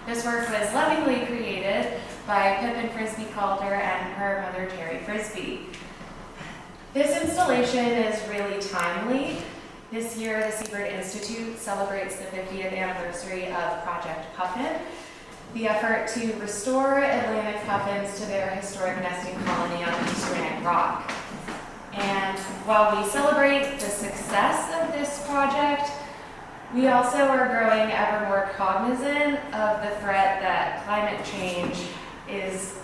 This work was lovingly created by Pippin Frisbie-Calder and her mother, Terri Frisbie. This installation is really timely. This year, the Seabird Institute celebrates the 50th anniversary of Project Puffin, the effort to restore Atlantic puffins to their historic nesting colony on Eastern Egg Rock. And while we celebrate the success of this project, we also are growing ever more cognizant of the threat that climate change is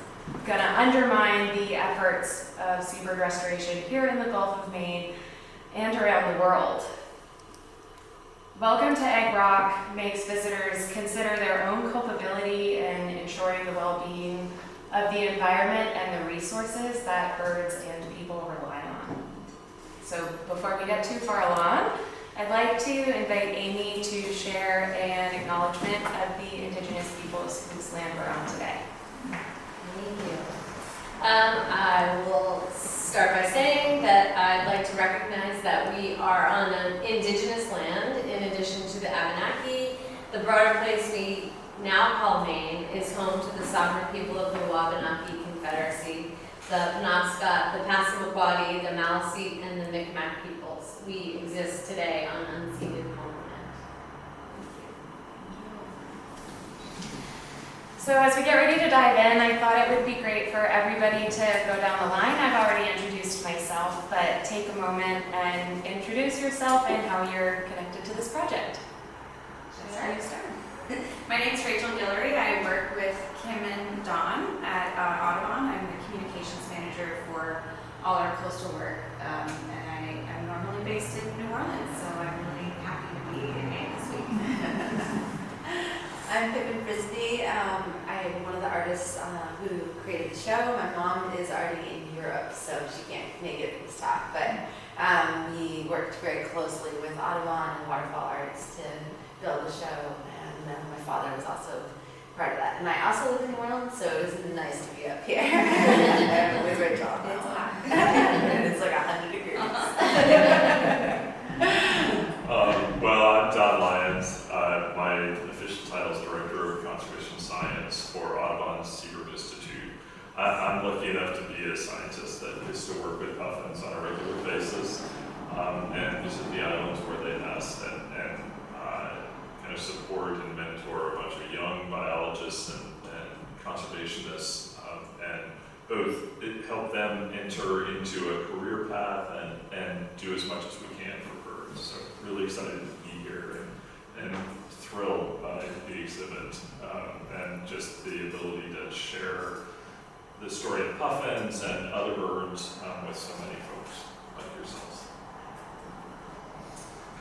going to undermine the efforts of seabird restoration here in the Gulf of Maine and around the world. Welcome to Egg Rock makes visitors consider their own culpability in ensuring the well-being of the environment and the resources that birds and people rely on. So before we get too far along, I'd like to invite Amy to share an acknowledgement of the Indigenous peoples whose land we're on today. Thank you. I will start by saying that I'd like to recognize that we are on an Indigenous land in addition to the Abenaki. The broader place we now call Maine is home to the sovereign people of the Wabanaki Confederacy, the Penobscot, the Passamaquoddy, the Maliseet, and the Micmac peoples. We exist today on unceded homeland. So as we get ready to dive in, I thought it would be great for everybody to go down the line. I've already introduced myself, but take a moment and introduce yourself and how you're connected to this project. Sure. My name is Guillory. I work with Kim and Dawn at Audubon. I'm the communications manager for all our coastal work, and I am normally based in New Orleans, so I'm really happy to be in Maine this week. I'm Pippin Frisbie. I'm one of the artists who created the show. My mom is already in Europe, so she can't make it for this talk, but we worked very closely with Audubon and Waterfall Arts to build the show, and my father was also part of that. And I also live in New Orleans, so it was nice to be up here with Rachel. It's hot. It's like 100 degrees. Well, I'm Don Lyons. My official title is Director of Conservation Science for Audubon's Seabird Institute. I'm lucky enough to be a scientist that gets to work with puffins on a regular basis and visit the islands where they nest and kind of support and mentor a bunch of young biologists and conservationists and both help them enter into a career path and do as much as we can for birds. So really excited to be here and thrilled by the exhibit and just the ability to share the story of puffins and other birds with so many folks like yourselves.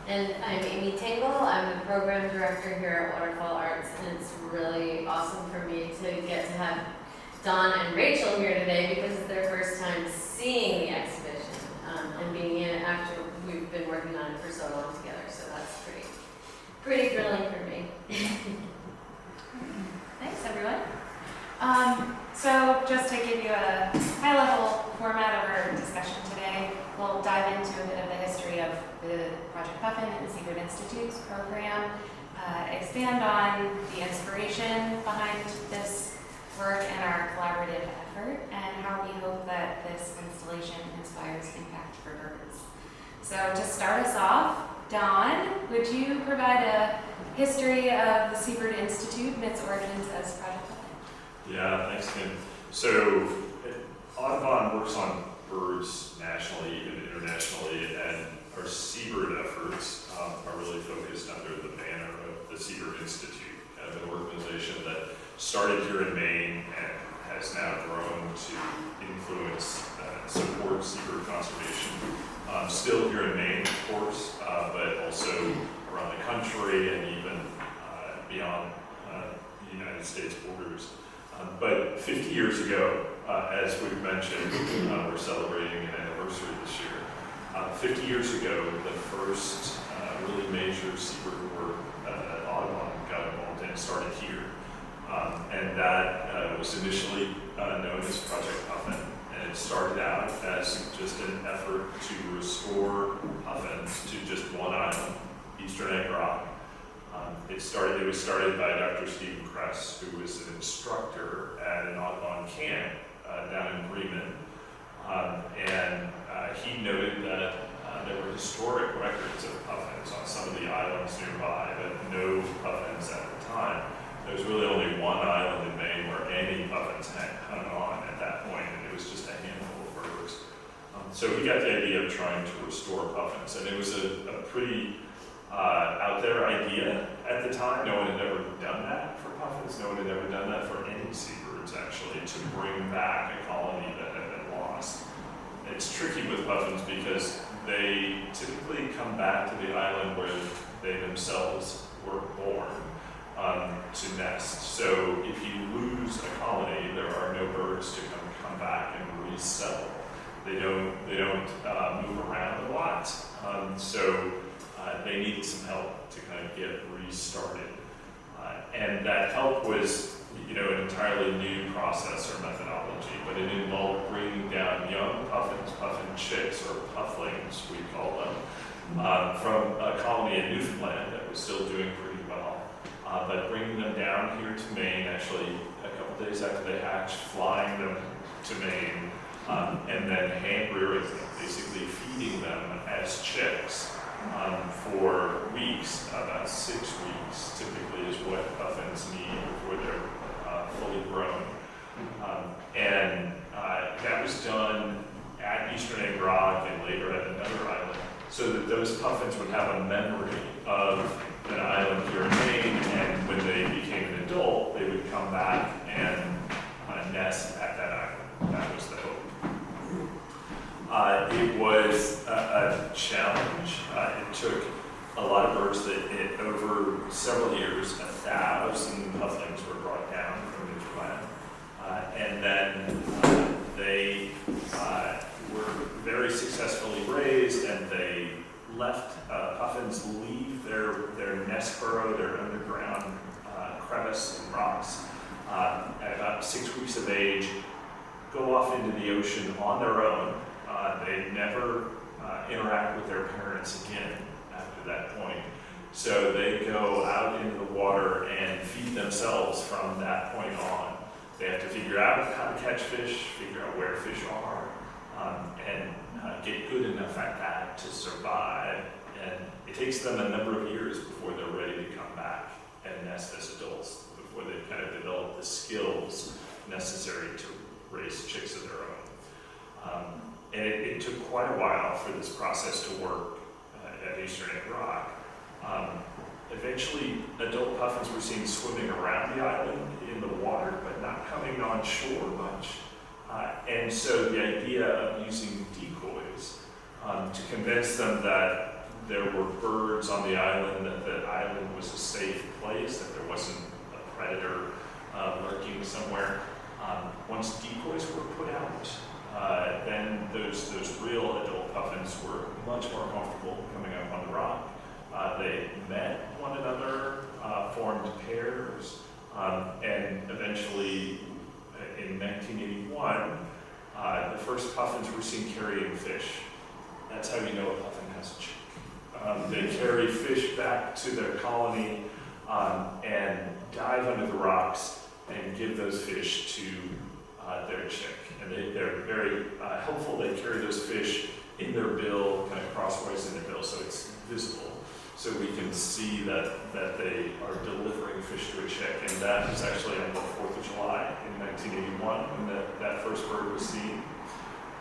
And I'm Amy Tingle. I'm the program director here at Waterfall Arts, and it's really awesome for me to get to have Dawn and Rachel here today because it's their first time seeing the exhibition and being in it after we've been working on it for so long together. So that's pretty thrilling for me. Thanks, everyone. So just to give you a high-level format of our discussion today, we'll dive into a bit of the history of the Project Puffin and the Seabird Institute's program, expand on the inspiration behind this work and our collaborative effort, and how we hope that this installation inspires impact for birds. So to start us off, Dawn, would you provide a history of the Seabird Institute and its origins as Project Puffin? Yeah, thanks, Kim. So Audubon works on birds nationally, even internationally, and our seabird efforts are really focused under the banner of the Seabird Institute, kind of an organization that started here in Maine and has now grown to influence and support seabird conservation. Still here in Maine, of course, but also around the country and even beyond the United States borders. But 50 years ago, as we've mentioned, we're celebrating an anniversary this year. 50 years ago, the first really major seabird work at Audubon got involved in started here. And that was initially known as Project Puffin. And it started out as just an effort to restore puffins to just one island, Eastern Egg Rock. It was started by Dr. Stephen Kress, who was an instructor at an Audubon camp down in Bremen. He noted that there were historic records of puffins on some of the islands nearby, but no puffins at the time. There was really only one island in Maine where any puffins had hung on at that point, and it was just a handful of birds. So he got the idea of trying to restore puffins, and it was a pretty out there idea at the time. No one had ever done that for puffins. No one had ever done that for any seabirds, actually, to bring back a colony that had been lost. It's tricky with puffins because they typically come back to the island where they themselves were born to nest. So if you lose a colony, there are no birds to come back and resettle. They don't move around a lot. So they needed some help to kind of get restarted. And that help was, an entirely new process or methodology, but it involved bringing down young puffins, puffin chicks, or pufflings, we call them, from a colony in Newfoundland that was still doing pretty well. But bringing them down here to Maine, actually a couple days after they hatch, flying them to Maine, and then hand rearing them, basically feeding them as chicks for weeks, about 6 weeks typically is what puffins need before they're fully grown. That was done at Eastern Egg Rock and later at another island, so that those puffins would have a memory of an island here in Maine, and when they became an adult, they would come back and nest at that island. That was the hope. It was a challenge. It took a lot of birds over several years, 1,000 pufflings were brought down from Newfoundland. And then they were very successfully raised, and they puffins leave their nest burrow, their underground crevice and rocks, at about 6 weeks of age, go off into the ocean on their own. They never interact with their parents again after that point. So they go out into the water and feed themselves from that point on. They have to figure out how to catch fish, figure out where fish are, and get good enough at that to survive. And it takes them a number of years before they're ready to come back and nest as adults, before they kind of develop the skills necessary to raise chicks of their own. And it took quite a while for this process to work at Eastern Egg Rock. Eventually, adult puffins were seen swimming around the island in the water, but not coming on shore much. And so the idea of using decoys to convince them that there were birds on the island, that the island was a safe place, that there wasn't a predator lurking somewhere. Once decoys were put out, then those real adult puffins were much more comfortable coming up on the rock. They met one another, formed pairs, and eventually in 1981, the first puffins were seen carrying fish. That's how you know a puffin has a chick. They carry fish back to their colony and dive under the rocks and give those fish to their chick. And they're very helpful. They carry those fish in their bill, kind of crosswise in their bill, so it's visible. So we can see that they are delivering fish to a chick. And that was actually on the 4th of July in 1981 when that first bird was seen.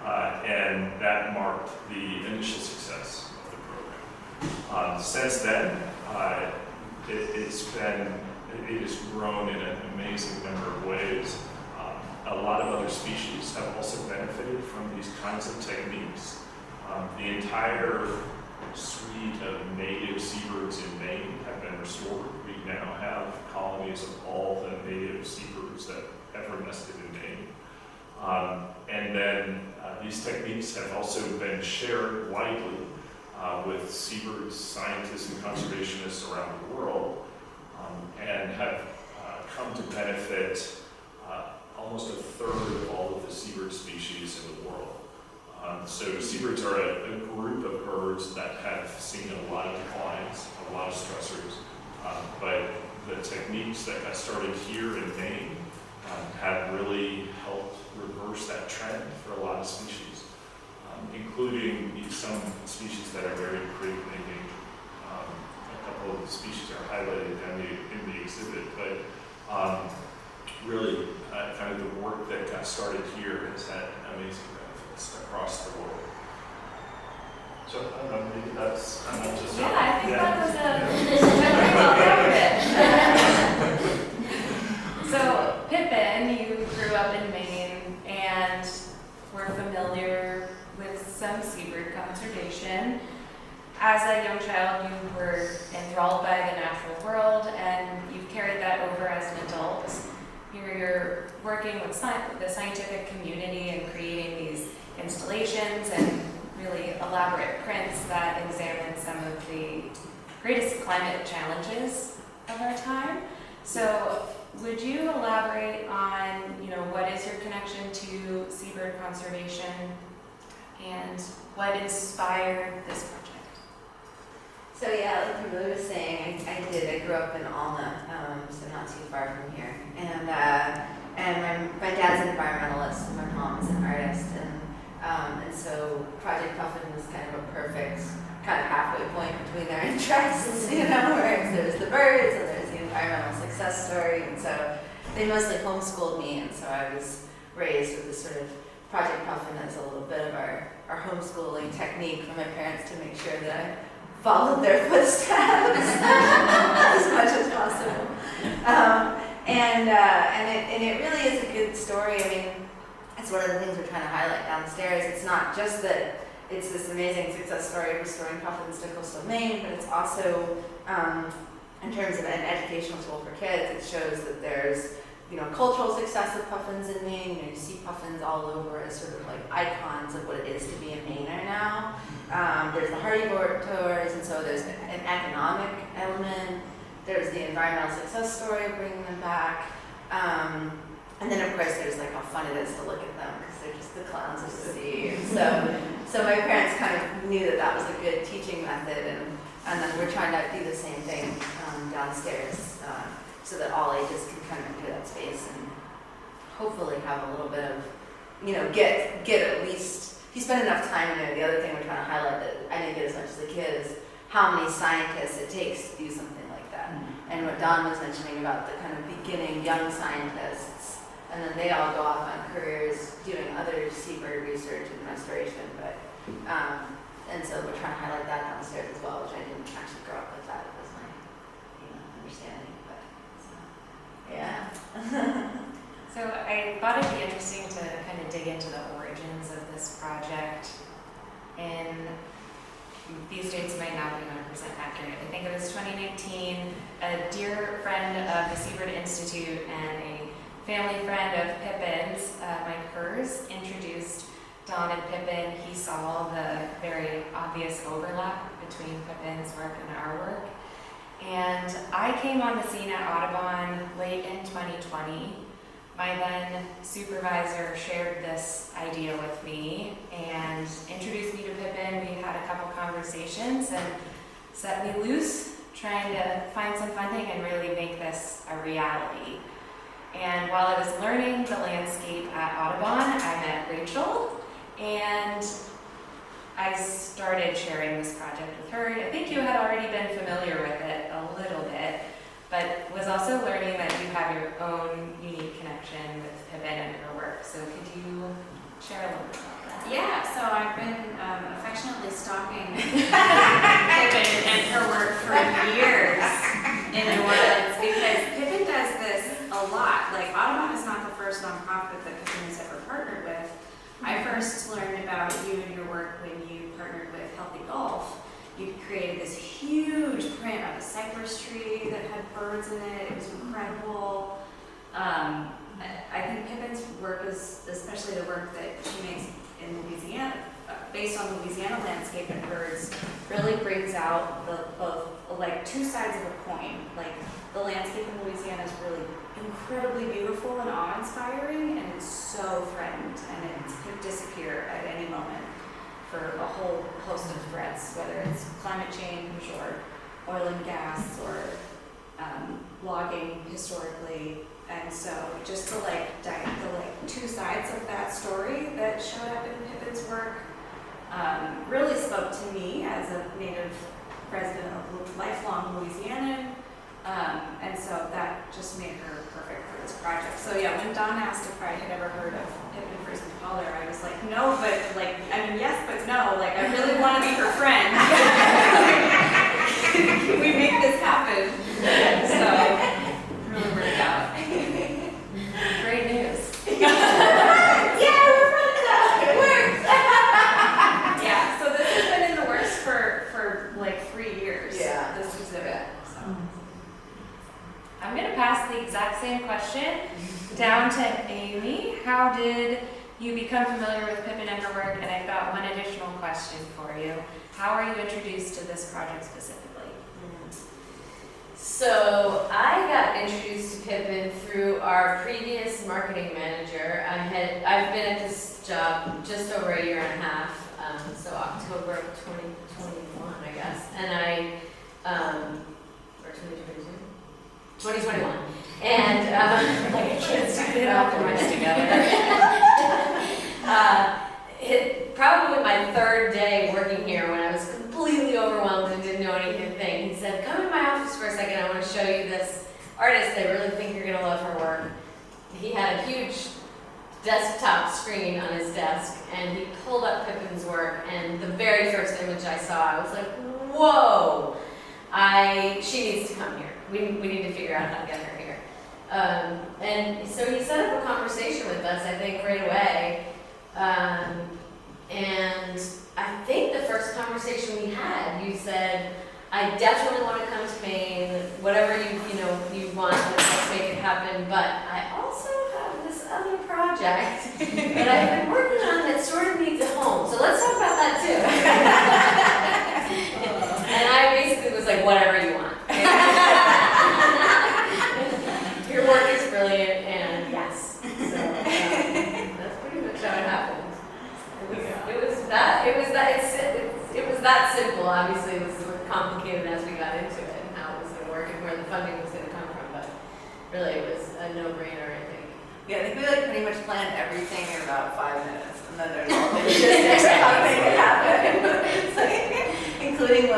And that marked the initial success of the program. Since then, it has grown in an amazing number of ways. A lot of other species have also benefited from these kinds of techniques. The entire suite of native seabirds in Maine have been restored. We now have colonies of all the native seabirds that ever nested in Maine. And then these techniques have also been shared widely with seabird scientists and conservationists around the world, and have come to benefit almost a third of all of the seabird species in the world. So seabirds are a group of birds that have seen a lot of declines, a lot of stressors, But the techniques that got started here in Maine have really helped reverse that trend for a lot of species, including some species that are very printmaking. A couple of species are highlighted in the exhibit, but really kind of the work that got started here has had amazing benefits across the world. So I don't know, maybe that's kind of just I think that was very well covered. So Pippin, you grew up in Maine and were familiar with some seabird conservation. As a young child, you were enthralled by the natural world, and you've carried that over as an adult. You're working with the scientific community and creating these installations and really elaborate prints that examine some of the greatest climate challenges of our time. So would you elaborate on, what is your connection to seabird conservation and what inspired this project? So yeah, like Kimberly was saying, I grew up in Alma, so not too far from here. And my dad's an environmentalist and my mom is an artist. And so Project Puffin was kind of a perfect kind of halfway point between their interests, where there's the birds and there's the environmental success story. And so they mostly homeschooled me, and so I was raised with this sort of Project Puffin as a little bit of our homeschooling technique for my parents to make sure that I followed their footsteps as much as possible. And it really is a good story. I mean, it's one of the things we're trying to highlight downstairs. It's not just that it's this amazing success story of restoring puffins to coastal Maine, but it's also, in terms of an educational tool for kids, it shows that there's cultural success of puffins in Maine. You see puffins all over as sort of like icons of what it is to be a Mainer now. There's the Hardy Board tours, and so there's an economic element. There's the environmental success story of bringing them back. And then of course there's like how fun it is to look at them because they're just the clowns of the sea. And so my parents kind of knew that was a good teaching method, and then we're trying to do the same thing downstairs so that all ages can kind of enter that space and hopefully have a little bit of, get at least, if you spend enough time in there. The other thing we're trying to highlight that I didn't get as much as the kid is how many scientists it takes to do something like that. And what Don was mentioning about the kind of beginning young scientists, and then they all go off on careers doing other seabird research and restoration. But and so we're trying to highlight that downstairs as well, which I didn't actually grow up with that. It was my understanding. But so, yeah. So I thought it'd be interesting to kind of dig into the origins of this project. And these dates might not be 100% accurate. I think it was 2019. A dear friend of the Seabird Institute and a family friend of Pippin's, Mike Hers, introduced Don and Pippin. He saw the very obvious overlap between Pippin's work and our work. And I came on the scene at Audubon late in 2020. My then supervisor shared this idea with me and introduced me to Pippin. We had a couple conversations and set me loose, trying to find some funding and really make this a reality. And while I was learning the landscape at Audubon, I met Rachel, and I started sharing this project with her. I think you had already been familiar with it a little bit, but was also learning that you have your own unique connection with Pippin and her work. So could you share a little bit about that? Yeah, so I've been affectionately stalking Pippin and her work for years in New Orleans because Pippin does this a lot. Like, Audubon is not the first nonprofit that Pippin has ever partnered with. I first learned about you and your work when you partnered with Healthy Golf. You created this huge print of a cypress tree that had birds in it. It was incredible. I think Pippin's work is, especially the work that she makes in Louisiana, based on Louisiana landscape and birds, really brings out both like two sides of a coin. Like, the landscape in Louisiana is really incredibly beautiful and awe-inspiring, and it's so threatened, and it could disappear at any moment for a whole host of threats, whether it's climate change or oil and gas or logging historically, and so just the two sides of that story that showed up in Pippin's work really spoke to me as a native resident of lifelong Louisianan, and so that just made her perfect for this project. So yeah, when Dawn asked if I had ever heard of Pippin Frisbie-Calder, I was like, no, but yes, but no, I really want to be her friend. Can we make this happen? So, really worked out. Great news. Yeah, we're friends now. It worked. Yeah, so this has been in the works for 3 years. Yeah. This exhibit. So. I'm going to pass the exact same question down to Amy. How did you become familiar with Pippin and her work? And I've got one additional question for you. How are you introduced to this project specifically? So I got introduced to Pippin through our previous marketing manager. I've been at this job just over a year and a half, so October of 2021, I guess, and or 2022? 2021. And I can't stick it up and run together. Probably my third day working here when I was completely overwhelmed and didn't know anything. He said, come in my office for a second, I want to show you this artist. I really think you're going to love her work. He had a huge desktop screen on his desk, and he pulled up Pippin's work, and the very first image I saw, I was like, whoa, she needs to come here. We need to figure out how to get her here. And so he set up a conversation with us, I think, right away. And I think the first conversation we had, you said, I definitely want to come to Maine, whatever you want, let's make it happen, but I also have this other project that I've been working on that sort of needs a home, so let's talk about that too. And I basically was like, whatever you want. Your work is brilliant, and yes. So that's pretty much how it happened. It was that simple. Obviously, it was complicated as we got into it and how it was going to work and where the funding was going to come from. But really, it was a no-brainer, I think. Yeah, I think we pretty much planned everything in about 5 minutes, and then there's all the logistics of how to make it happen. Including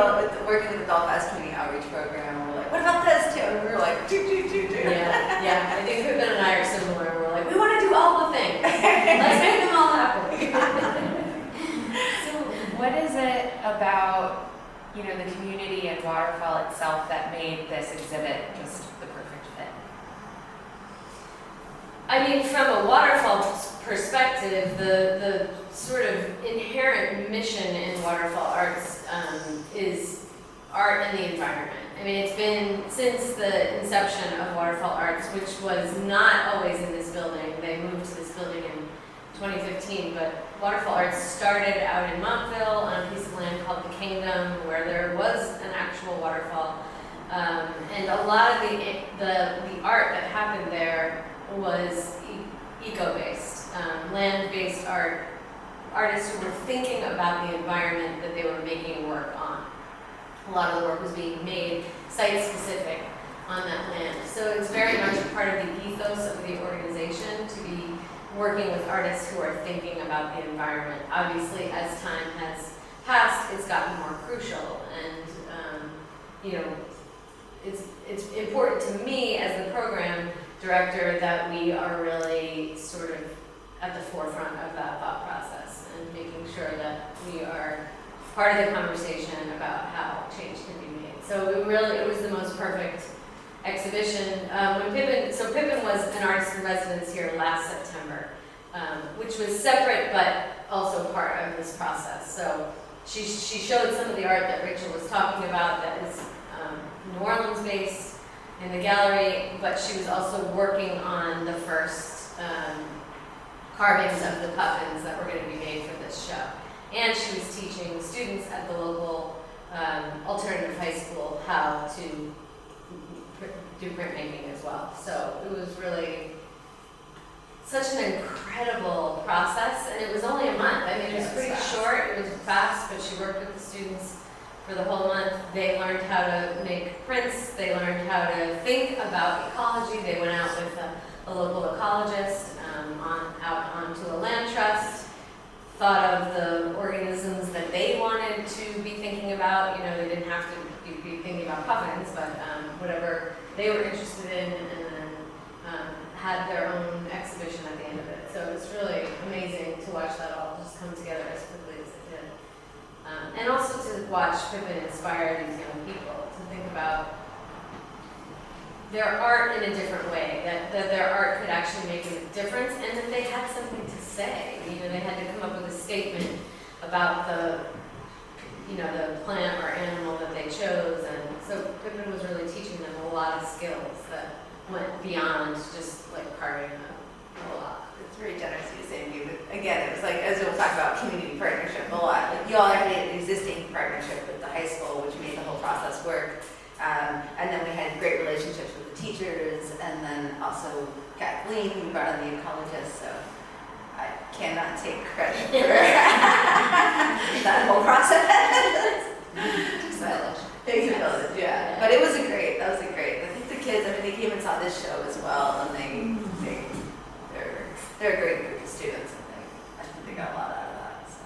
working with the Belfast Community Outreach Program, and we're like, what about this too? And we were like, do. Yeah. I think Pippin and I are similar. We're like, we want to do all the things. Let's make them all happen. What is it about, the community and Waterfall itself that made this exhibit just the perfect fit? I mean, from a Waterfall perspective, the sort of inherent mission in Waterfall Arts is art and the environment. I mean, it's been since the inception of Waterfall Arts, which was not always in this building. They moved to this building in 2015, but Waterfall Arts started out in Montville on a piece of land called the Kingdom, where there was an actual waterfall, and a lot of the art that happened there was eco-based, land-based art. Artists who were thinking about the environment that they were making work on. A lot of the work was being made site-specific on that land. So it's very much a part of the ethos of the organization to be working with artists who are thinking about the environment. Obviously, as time has passed, it's gotten more crucial, and it's important to me as the program director that we are really sort of at the forefront of that thought process and making sure that we are part of the conversation about how change can be made. So it was the most perfect exhibition. Pippin was an artist in residence here last September, which was separate but also part of this process. So she showed some of the art that Rachel was talking about that is New Orleans based in the gallery, but she was also working on the first carvings of the puffins that were going to be made for this show. And she was teaching students at the local alternative high school how to do printmaking as well. So it was really such an incredible process, and it was only a month. I mean, it was pretty short, it was fast, but she worked with the students for the whole month. They learned how to make prints, they learned how to think about ecology. They went out with a local ecologist out onto a land trust, thought of the organisms that they wanted to be thinking about. You know, they didn't have to be thinking about puffins, but whatever they were interested in, and then had their own exhibition at the end of it. So it was really amazing to watch that all just come together as quickly as it did. And also to watch Pippin inspire these young people to think about their art in a different way, that their art could actually make a difference, and that they had something to say. You know, they had to come up with a statement about the plant or animal that they chose, and so Pippin was really teaching them a lot of skills that went beyond just like carving a lot. It's very generous of you saying you, but again, it was like, as we'll talk about community partnership a lot, like you all already had an existing partnership with the high school, which made the whole process work. And then we had great relationships with the teachers, and then also Kathleen, who brought in the ecologist, so I cannot take credit for that whole process. Thanks for village, yeah. But it was that was a great, I think the kids, I mean, they came and saw this show as well, and they're a great group of students, and I think they got a lot out of that, so.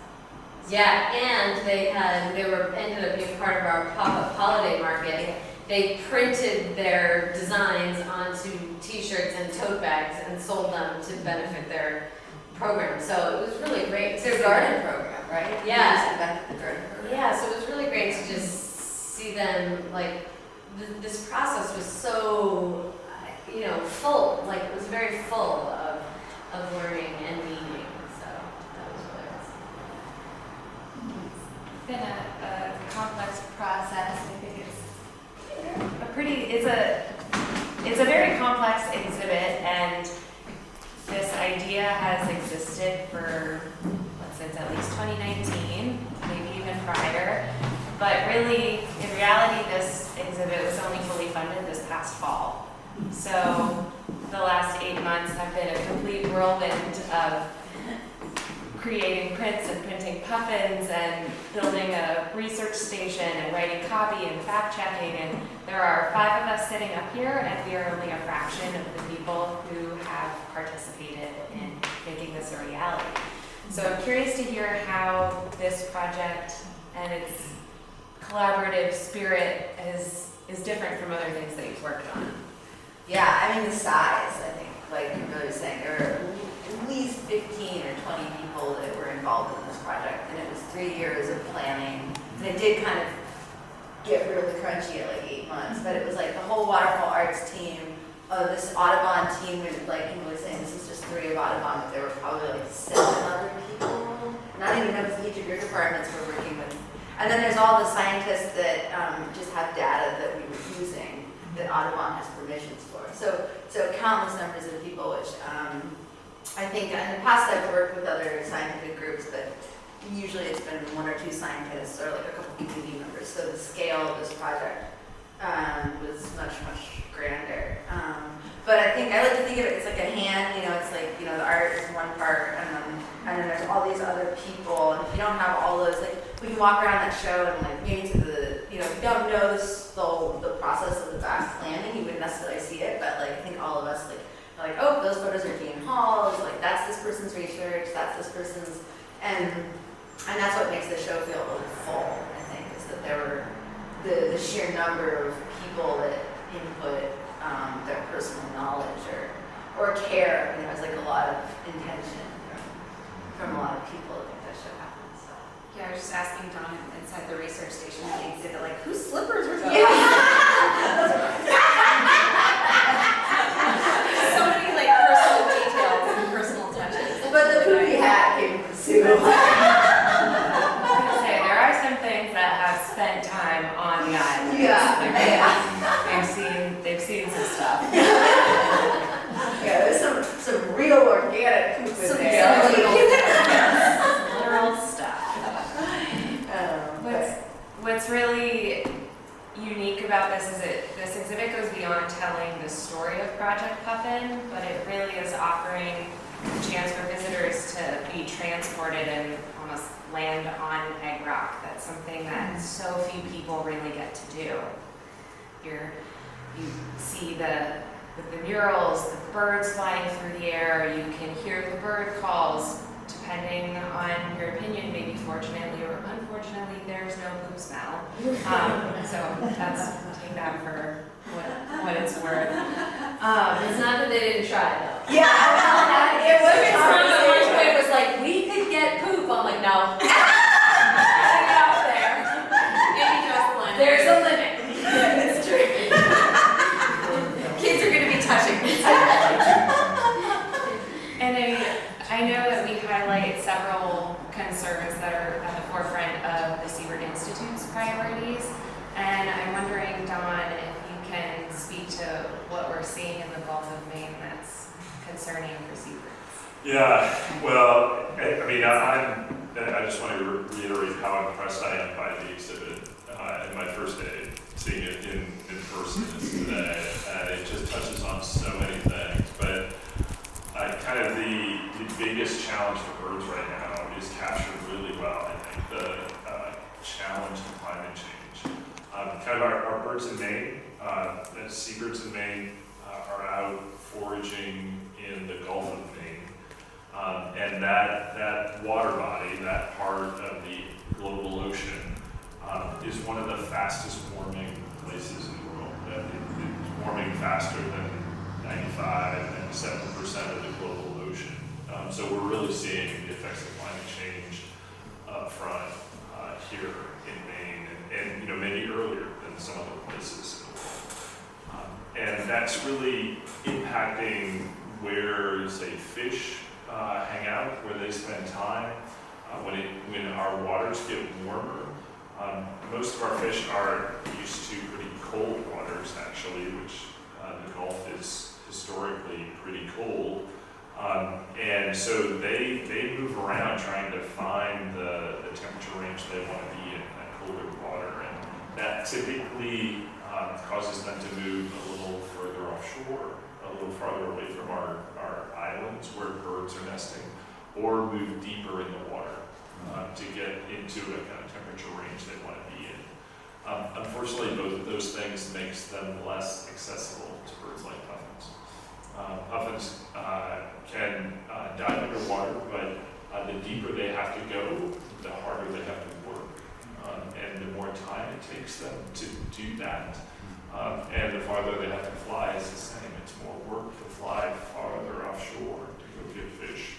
Yeah, and they ended up being part of our pop-up holiday market. They printed their designs onto t-shirts and tote bags and sold them to benefit their program. So it was really great. It's their garden program, right? Yeah. The garden program. Yeah, so it was really great to just see them, like, this process was so, full. Like, it was very full of learning and meaning. So that was really awesome. It's been a complex process. I think it's a very complex exhibit, and this idea has existed for, since at least 2019, maybe even prior. But really, in reality, this exhibit was only fully funded this past fall. So the last 8 months have been a complete whirlwind of creating prints and printing puffins and building a research station and writing copy and fact checking. And there are 5 of us sitting up here, and we are only a fraction of the people who have participated in making this a reality. So I'm curious to hear how this project and its collaborative spirit is different from other things that you've worked on. Yeah, I mean the size, I think, like Kimberly was saying, there were at least 15 or 20 people that were involved in this project, and it was 3 years of planning. And it did kind of get really crunchy at like 8 months, but it was like the whole Waterfall Arts team, this Audubon team, and like Kimberly was saying, this is just 3 of Audubon, but there were probably like 7 other people, not even know if each of your departments were working with. And then there's all the scientists that just have data that we were using that Audubon has permissions for. So countless numbers of people, which I think in the past I've worked with other scientific groups, but usually it's been 1 or 2 scientists or like a couple community members. So the scale of this project was much, much grander. But I like to think of it, it's like a hand, it's like, the art is one part, and then there's all these other people, and if you don't have all those, like, we can walk around that show and like maybe to the, if you don't know the process of the back planning, you wouldn't necessarily see it, but like I think all of us like, oh, those photos are Dean Hall's, like that's this person's research, that's this person's, and that's what makes the show feel really full, I think, is that there were the sheer number of people that input their personal knowledge or care. It was like a lot of intention from a lot of people to make that show happen. So. Yeah, I was just asking Dawn inside the research station at the exhibit, like, whose slippers were those? Yeah. So many like personal details and personal touches. But the poopy hat came from Sue. I was gonna say, there are some things that have spent time on the island. They've seen some stuff. Yeah, there's some real organic poop in there. Literal stuff. What's really unique about this is this exhibit goes beyond telling the story of Project Puffin, but it really is offering chance for visitors to be transported and almost land on egg rock. That's something that so few people really get to do. You see with the murals, the birds flying through the air, you can hear the bird calls. Depending on your opinion, maybe fortunately or unfortunately, there's no poop smell. So take that for what it's worth. It's not that they didn't try though. Yeah, it was It's not at one point it was like, we could get poop. I'm like, no. Get out there. Maybe just the line. There's a limit. It's true. Kids are going to be touching this. And I know that we highlight several concerns that are at the forefront of the Seabird Institute's priorities. And I'm wondering, Dawn, if you can speak to what we're seeing in the Gulf of Maine that's concerning for seabirds. Yeah, well, I just want to reiterate how impressed I am by the exhibit in my first day, seeing it in person today. And it just touches on so many things. But kind of the biggest challenge for birds right now is captured really well, I think, the challenge of climate change. Kind of our birds in Maine, the seabirds in Maine are out foraging in the Gulf of Maine. And that water body, that part of the global ocean, is one of the fastest warming places in the world. It's warming faster than 95-97% of the global ocean. So we're really seeing the effects of climate change up front here in Maine, and maybe earlier than some other places in the world. And that's really impacting where, say, fish hang out, where they spend time. When our waters get warmer, most of our fish are used to pretty cold waters, actually, which the Gulf is historically pretty cold. And so they move around trying to find the temperature range they want to be in, that colder water. And that typically causes them to move a little further offshore, a little farther away from our islands where birds are nesting, or move deeper in the water to get into a kind of temperature range they want to be in. Unfortunately, both of those things makes them less accessible to birds like puffins. Puffins can dive underwater, but the deeper they have to go, the harder they have to work. And the more time it takes them to do that, and the farther they have to fly is the same. It's more work to fly farther offshore to go get fish.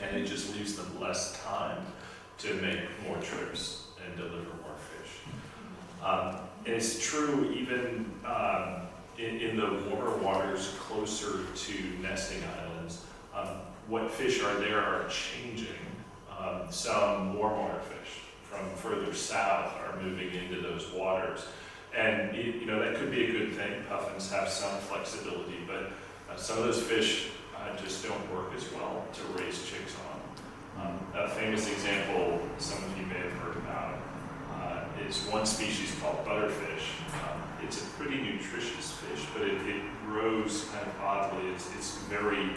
And it just leaves them less time to make more trips and deliver more fish. And it's true even in the warmer waters closer to nesting islands. What fish are there are changing. Some warm water fish from further south are moving into those waters. And that could be a good thing. Puffins have some flexibility, but some of those fish just don't work as well to raise chicks on. A famous example some of you may have heard about is one species called butterfish. It's a pretty nutritious fish, but it grows kind of oddly. It's very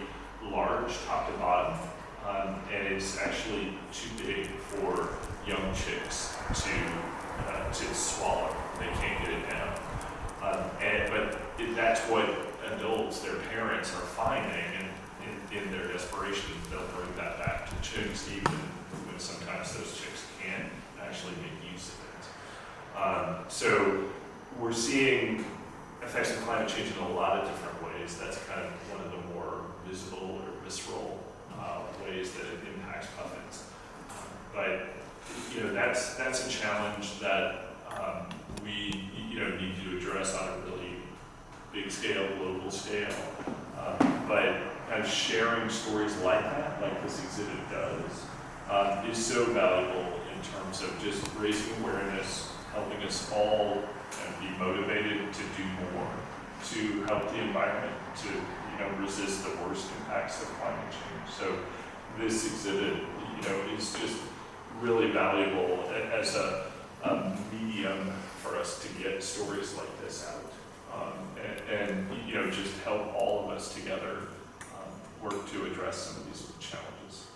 large top to bottom, and it's actually too big for young chicks to swallow. They can't get it down. But that's what adults, their parents, are finding, and in their desperation, they'll bring that back to chicks, even when sometimes those chicks can't actually make use of it. So we're seeing effects of climate change in a lot of different ways. That's kind of one of the more visible or visceral ways that it impacts puffins. But that's a challenge that we need to address on a really big scale, global scale. But kind of sharing stories like that, like this exhibit does, is so valuable in terms of just raising awareness, helping us all be motivated to do more, to help the environment, to resist the worst impacts of climate change. So this exhibit, is just really valuable as a medium for us to get stories like this out, and just help all of us together work to address some of these challenges.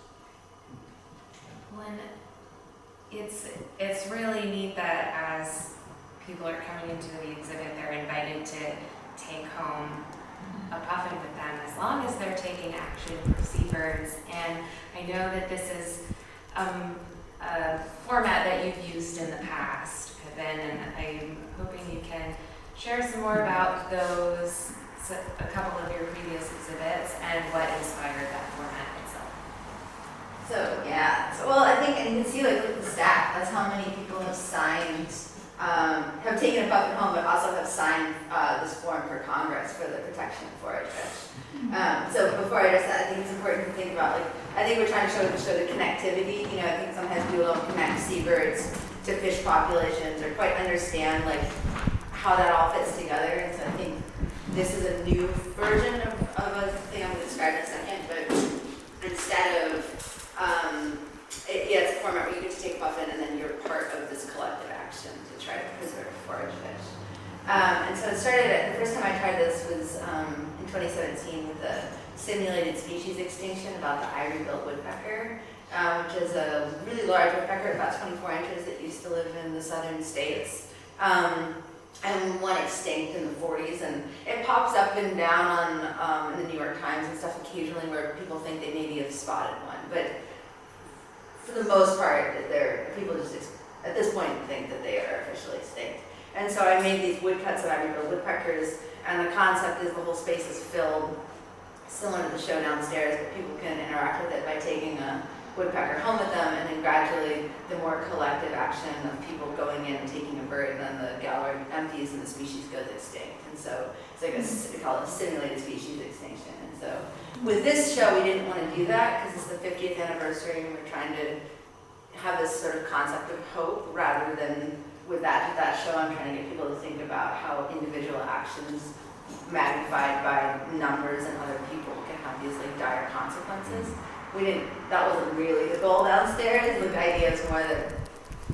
When it's really neat that as people are coming into the exhibit, they're invited to take home a puffin with them as long as they're taking action for seabirds. And I know that this is a format that you've used in the past, Pippin, and I'm hoping you can share some more about those, a couple of your previous exhibits, and what inspired that format itself. So yeah, well, I think, and you can see like with the stack, that's how many people have signed, have taken a puffin home, but also have signed this form for Congress for the protection of forage fish. So before I address that, I think it's important to think about, like, I think we're trying to show the connectivity. You know, I think sometimes people don't connect seabirds to fish populations or quite understand like how that all fits together. And so I think this is a new version of a thing I'm going to describe in a second, but instead of it's a format where you get to take a puffin and then you're part of this collective action to try to preserve forage fish. And so it started, the first time I tried this was in 2017 with the simulated species extinction about the ivory-billed woodpecker, which is a really large woodpecker, about 24 inches, that used to live in the southern states. And went extinct in the 40s, and it pops up and down on in the New York Times and stuff occasionally where people think they maybe have spotted one, but for the most part, people just at this point think that they are officially extinct. And so I made these woodcuts of ivory-billed woodpeckers, and the concept is the whole space is filled, similar to the show downstairs, but people can interact with it by taking a woodpecker home with them, and then gradually the more collective action of people going in and taking a bird, and then the gallery empties and the species goes extinct. And so it's like we call it a simulated species extinction. And so with this show, we didn't want to do that because it's the 50th anniversary and we're trying to have this sort of concept of hope rather than with that show. I'm trying to get people to think about how individual actions magnified by numbers and other people can have these like dire consequences. That wasn't really the goal downstairs. The idea is more that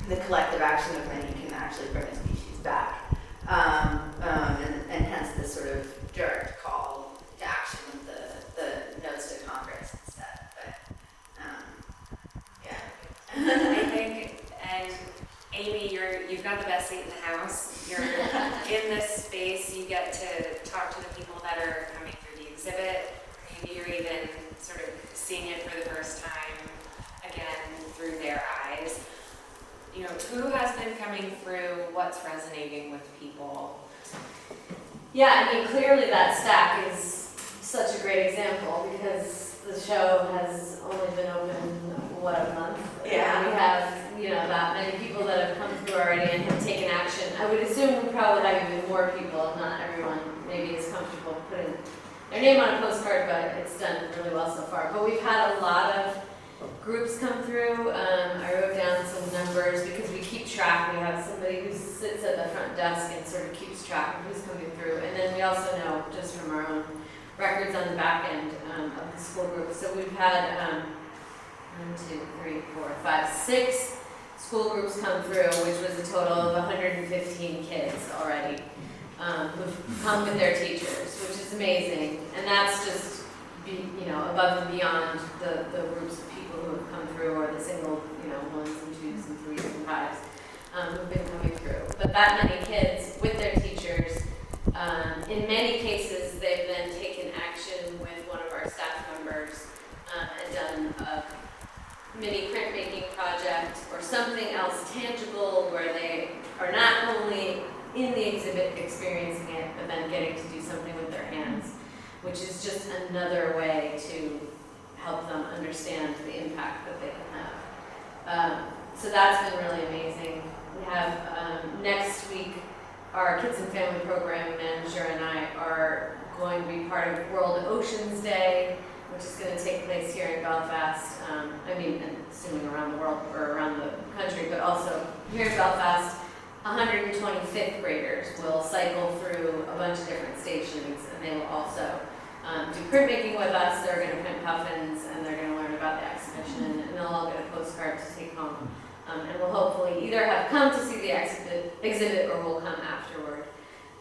the collective action of many can actually bring a species back. And hence this sort of direct call to action with the notes to Congress instead. But, yeah. I think, and Amy, you've got the best seat in the house. You're in this space, you get to talk to the people that are coming through the exhibit. Maybe you're even sort of seeing it for the first time again through their eyes. You know, who has been coming through, what's resonating with people? Yeah, I mean, clearly that stack is such a great example because the show has only been open, a month? Yeah. And we have, that many people that have come through already and have taken action. I would assume we probably have even more people, not everyone maybe is comfortable putting their name on a postcard, but it's done really well so far. But we've had a lot of groups come through. I wrote down some numbers because we keep track. We have somebody who sits at the front desk and sort of keeps track of who's coming through. And then we also know just from our own records on the back end of the school group. So we've had 6 school groups come through, which was a total of 115 kids already who've come with their teachers, which is amazing. And that's just above and beyond the groups of people who have come through, or the single, 1s and 2s and 3s and 5s who've been coming through. But that many kids with their teachers, in many cases, they've then taken action with one of our staff members and done a mini printmaking project or something else tangible where they are not only in the exhibit experiencing it, but then getting to do something with their hands, which is just another way to help them understand the impact that they can have. So that's been really amazing. We have next week, our Kids and Family Program Manager and I are going to be part of World Oceans Day, which is going to take place here in Belfast. Assuming around the world or around the country, but also here in Belfast. 125th graders will cycle through a bunch of different stations, and they will also do printmaking with us. They're going to print puffins, and they're going to learn about the exhibition, and they'll all get a postcard to take home. And we'll hopefully either have come to see the exhibit or will come afterward.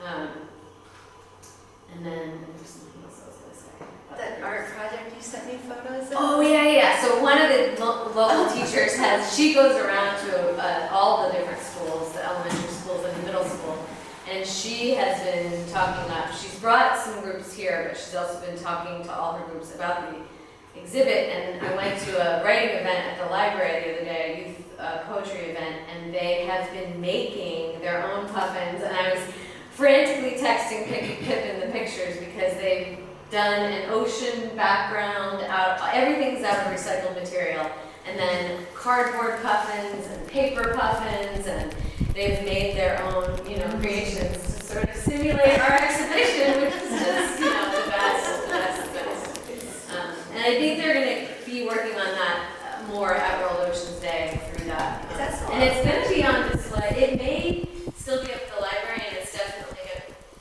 And then there's something else I was going to say. That art project you any photos of? Oh, yeah. So one of the local teachers she goes around to all the different schools, the elementary schools and the middle school. And she has been talking about, she's brought some groups here, but she's also been talking to all her groups about the exhibit. And I went to a writing event at the library the other day, a youth poetry event, and they have been making their own puffins. And I was frantically texting Pippin the pictures because they've done an ocean background, everything's out of recycled material. And then cardboard puffins and paper puffins, and they've made their own, creations to sort of simulate our exhibition, which is just, the best. And I think they're going to be working on that more at World Oceans Day through that. And it's going to be on display. It may still be up at the library, and it's definitely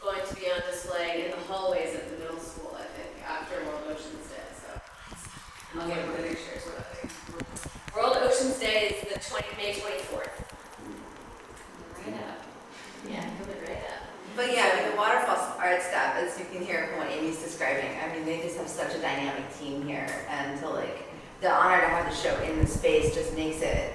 going to be on display in the hallways at the middle school, I think, after World Oceans Day. So I'll get the pictures. World Oceans Day is May 24th. Right up. Yeah, coming right up. But yeah, with the Waterfall Arts staff, as you can hear from what Amy's describing, I mean, they just have such a dynamic team here, and the honor to have the show in the space just makes it,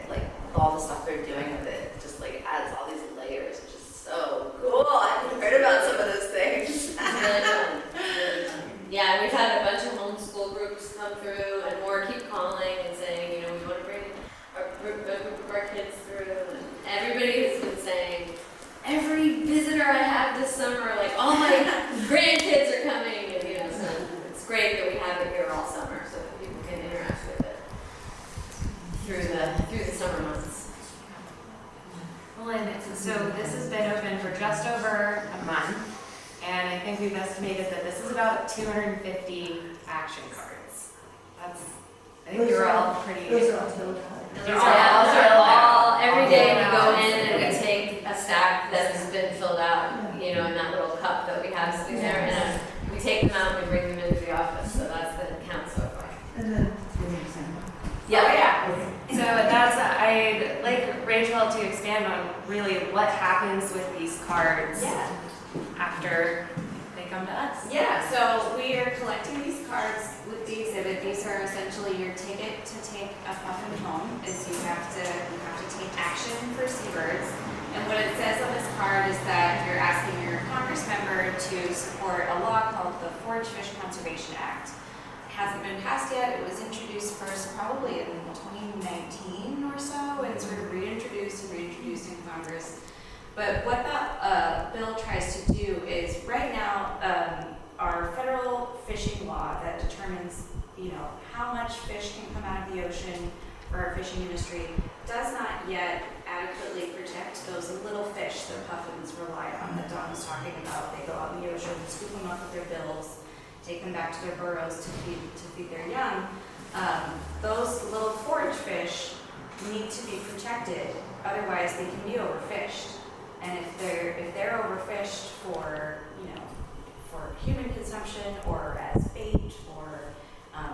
all the stuff they're doing with it, just adds all these layers, which is so cool. I haven't heard about some of those things. Really fun. Yeah, we've had a bunch of homeschool groups come through, and more keep calling and saying, we want to bring a group of our kids through. And everybody has been saying, every visitor I have this summer, all my grandkids are coming, and so it's great that we have it here all summer so that people can interact with it through the summer months. Well, and so this has been open for just over a month, and I think we've estimated that this is about 250 action cards. I think you're all pretty. Those are all filled All every day we go in and we take a stack that has been filled out, in that little cup that we have sitting there, and we take them out and we bring them into the office. So that's the count so far. And then, Yeah. So I'd like Rachel to expand on really what happens with these cards after they come to us. Yeah, so we are collecting these cards with the exhibit. These are essentially your ticket to take a puffin home. Is you have to take action for seabirds. And what it says on this card is that you're asking your Congress member to support a law called the Forage Fish Conservation Act. It hasn't been passed yet. It was introduced first probably in 2019 or so, and sort of reintroduced in Congress. But what that bill tries to do is, right now, our federal fishing law that determines, how much fish can come out of the ocean for our fishing industry does not yet adequately protect those little fish that puffins rely on, that Don was talking about. They go out in the ocean, scoop them up with their bills, take them back to their burrows to feed their young. Those little forage fish need to be protected, otherwise they can be overfished. And if they're overfished for human consumption or as bait, or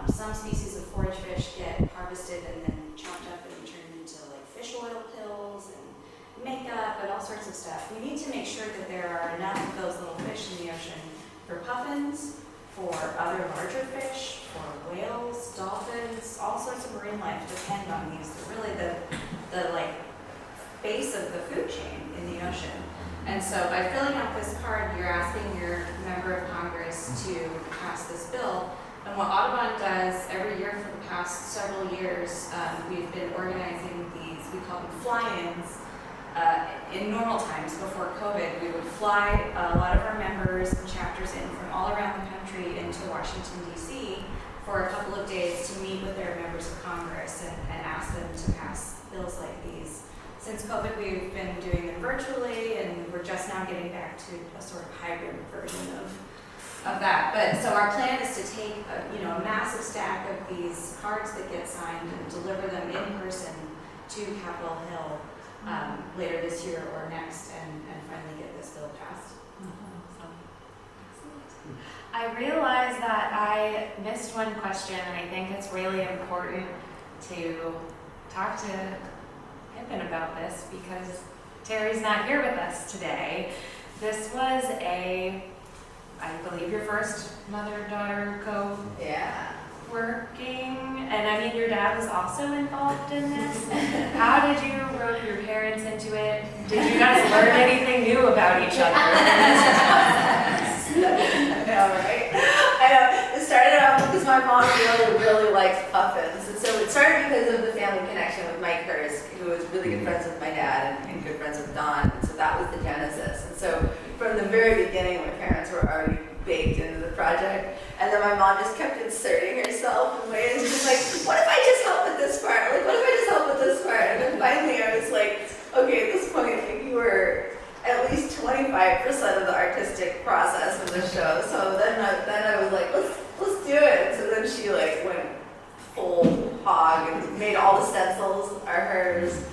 some species of forage fish get harvested and then chopped up and turned into fish oil pills and makeup and all sorts of stuff. We need to make sure that there are enough of those little fish in the ocean for puffins, for other larger fish, for whales, dolphins, all sorts of marine life depend on these. They're really the base of the food chain in the ocean. And so by filling out this card, you're asking your member of Congress to pass this bill. And what Audubon does every year for the past several years, we've been organizing these, we call them fly-ins. In normal times, before COVID, we would fly a lot of our members and chapters in from all around the country into Washington, D.C. for a couple of days to meet with their members of Congress and ask them to pass bills like these. Since COVID, we've been doing them virtually, and we're just now getting back to a sort of hybrid version of that. But so our plan is to take a massive stack of these cards that get signed and deliver them in person to Capitol Hill later this year or next, and finally get this bill passed. I realize that I missed one question, and I think it's really important to talk to Pippin about this because Terry's not here with us today. This was I believe your first mother-daughter Yeah. working, and I mean, your dad was also involved in this. How did you rope your parents into it? Did you guys learn anything new about each other? I know, right? I know. It started out because my mom really likes puffins. And so it started because of the family connection with Mike Hurst, who was really good friends with my dad and good friends with Don. And so that was the genesis. And so from the very beginning, my parents were already baked into the project. And then my mom just kept inserting herself in ways. She's like, what if I just help with this part? Like, what if I just help with this part? And then finally I was like, okay, at this point, like, you were at least 25% of the artistic process of the show. So then I was like, let's do it. So then she like went full hog and made all the stencils are hers.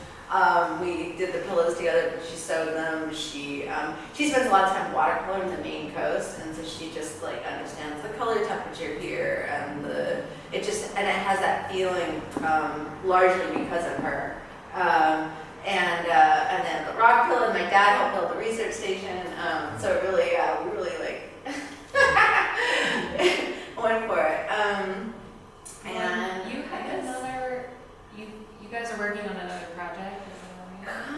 We did the pillows together, but she sewed them. She spends a lot of time watercoloring the Maine coast, and so she just like understands the color temperature here, and it has that feeling largely because of her. And then the rock pillow, and my dad helped build the research station. So it really, we really like went for it. And you had another, you guys are working on another project?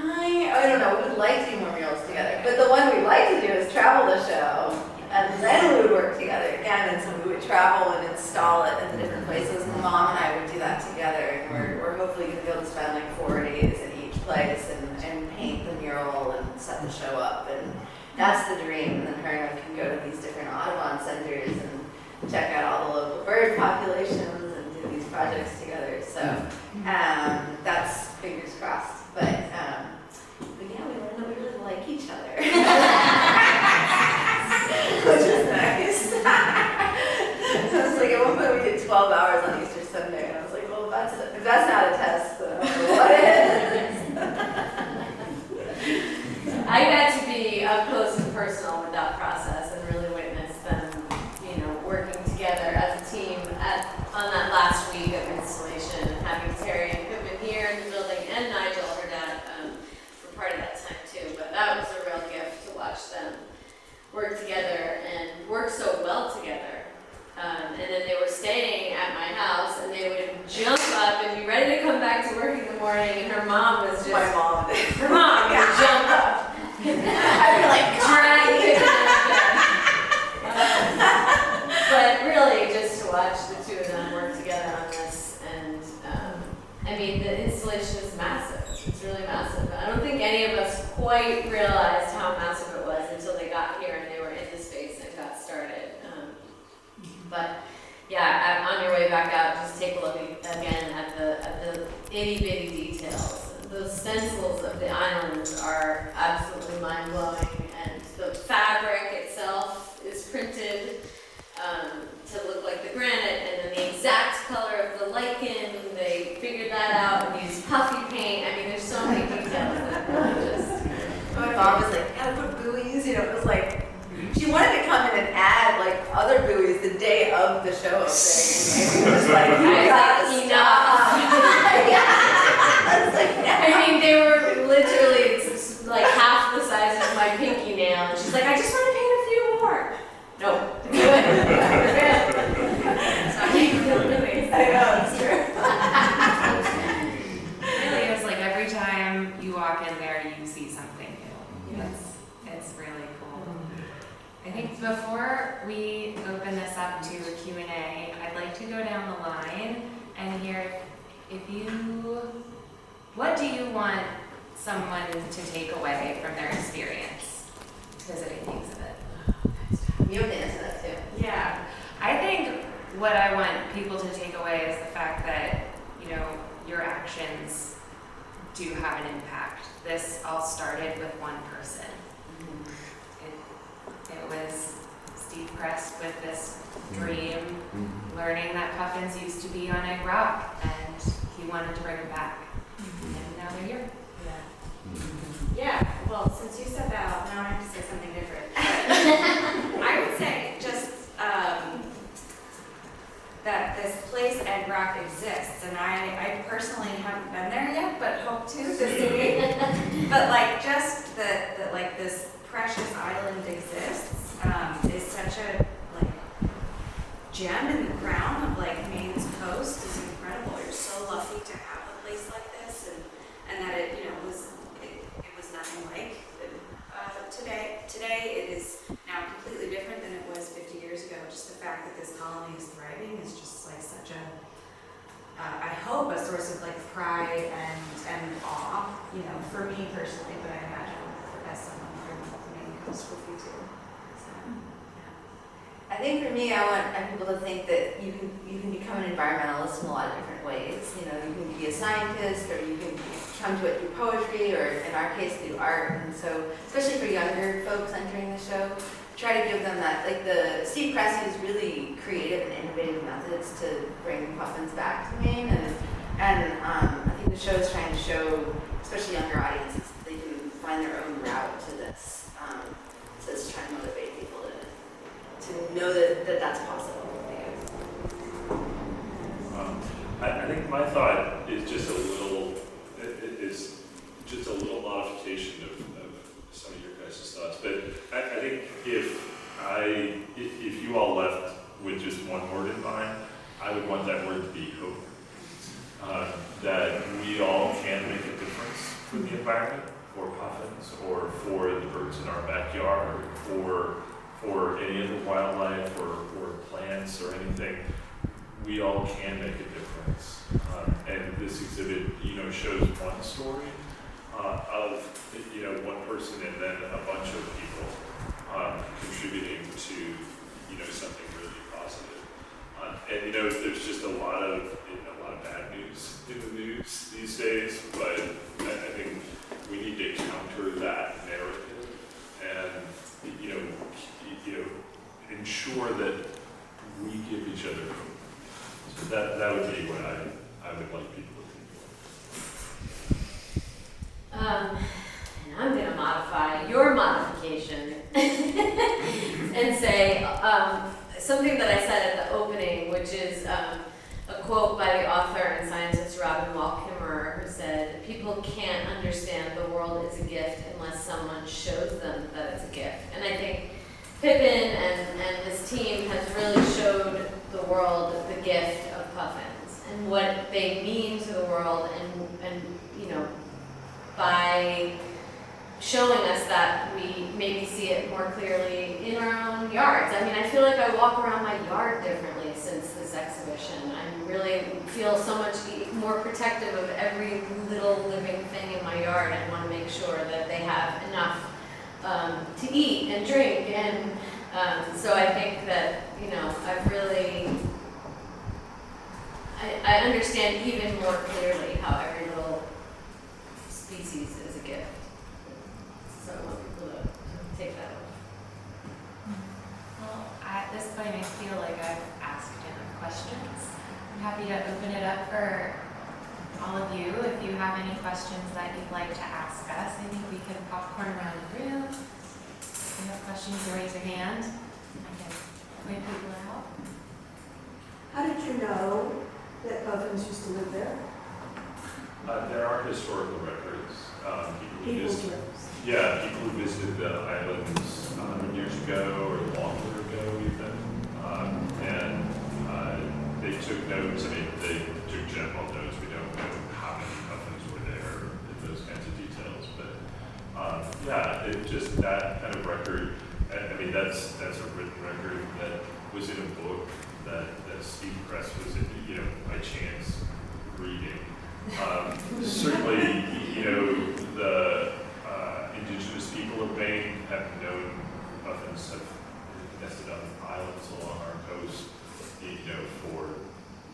I don't know, we would like to do more murals together, but the one we'd like to do is travel the show, and then we would work together again, and so we would travel and install it in the different places, and Mom and I would do that together, and we're hopefully going to be able to spend like 4 days in each place and paint the mural and set the show up, and that's the dream. And then her and I can go to these different Audubon centers and check out all the local bird populations and do these projects together. So that's fingers crossed. But yeah, we learned that we really like each other, which is nice. I was like, at one point we did 12 hours on Easter Sunday, and I was like, well, if that's not a test, then I don't know what is. I got to be up close and personal with that process and really witness them, working together as a team on that last week of installation, and having Terri and Pippin here in the building, and Nigel, her dad, were part of that time too. But that was a real gift to watch them work together and work so well together. And then they were staying at my house, and they would jump up and be ready to come back to work in the morning, and her mom was just... My mom. Her mom would jump up. I'd be like, drag Pippin out of bed. But really, just to watch the two of them work together on this, and the installation is massive. It's really massive. I don't think any of us quite realized how massive it was until they got here and they were in the space and got started. But yeah, on your way back out, just take a look again at the itty bitty details. Those stencils of the islands are absolutely mind blowing, and the fabric itself is printed to look like the granite, and then the exact color of the lichen. They figured that out and used puffy paint. I mean, there's so many details that really just. My mom was like, gotta put buoys, it was like. She wanted to come in and add like other buoys the day of the show thing. And it was like, you gotta stop. I was like, no. I mean, they were literally like half the size of my pinky nail, and she's like, I just want to paint a few more. No. I know, it's true. Really is like every time you walk in there, you see something new. It's really cool. I think before we open this up to a Q&A, I'd like to go down the line and hear what do you want someone to take away from their experience visiting the exhibit? You have to answer that too. Yeah, I think what I want people to take away is the fact that, your actions do have an impact. This all started with one person. It was Steve Crest with this dream, learning that puffins used to be on a rock, and he wanted to bring it back. And now they're here. Yeah, well, since you said that, now I have to say something different. I would say just that this place and rock exists, and I personally haven't been there yet, but hope to this week. But like just that like this precious island exists is such a like gem in the crown of like Maine's coast is incredible. You're so lucky to have a place like this, and that it, you know, it was nothing like today. Today it is now completely different than it was 50 years ago. Just the fact that this colony is thriving is just like such a, I hope, a source of like pride and awe, you know, for me personally, but I imagine as someone from the Maine coast with you too. So, yeah. I think for me, I want people to think that you can become an environmentalist in a lot of different ways. You know, you can be a scientist, or you can come to it through poetry, or in our case, through art. And so, especially for younger folks entering the show, try to give them that. Like Steve Cressy is really creative and innovative methods to bring puffins back to Maine, and I think the show is trying to show, especially younger audiences, that they can find their own route to this. So it's trying to motivate people to know that that's possible. I think my thought is just a little modification of some of your guys' thoughts. But I think if you all left with just one word in mind, I would want that word to be hope. That we all can make a difference for the environment, for puffins, or for the birds in our backyard, for any of the wildlife or plants or anything. We all can make a difference. And this exhibit, you know, shows one story of, you know, one person and then a bunch of people contributing to, you know, something really positive. And you know, there's just a lot of bad news in the news these days, but I think we need to counter that narrative and you know ensure that we give each other hope. So that would be what I would like people to think And I'm going to modify your modification and say something that I said at the opening, which is a quote by the author and scientist Robin Wall Kimmerer, who said, "People can't understand the world is a gift unless someone shows them that it's a gift." And I think Pippin and this team has really showed the world the gift of puffins and what they mean to the world, and you know, by showing us that, we maybe see it more clearly in our own yards. I mean, I feel like I walk around my yard differently since this exhibition. I really feel so much more protective of every little living thing in my yard. I want to make sure that they have enough to eat and drink, and so I think that, you know, I understand even more clearly how every little species is a gift. So I want people to take that away. Well, at this point, I feel like I've asked enough questions. I'm happy to open it up for all of you. If you have any questions that you'd like to ask us, I think we can popcorn around the room. If you have questions, you raise your hand. I can point people out. How did you know that puffins used to live there? There are historical records. People who visited the islands 100 years ago or longer ago even, and they took notes. I mean, they took general notes. We don't know how many puffins were there and those kinds of details, but yeah, it just that kind of record. I mean, that's a written record that was in a book that Steve Press was, you know, by chance reading. Certainly, you know, the indigenous people of Maine have known puffins have nested on islands along our coast, you know, for,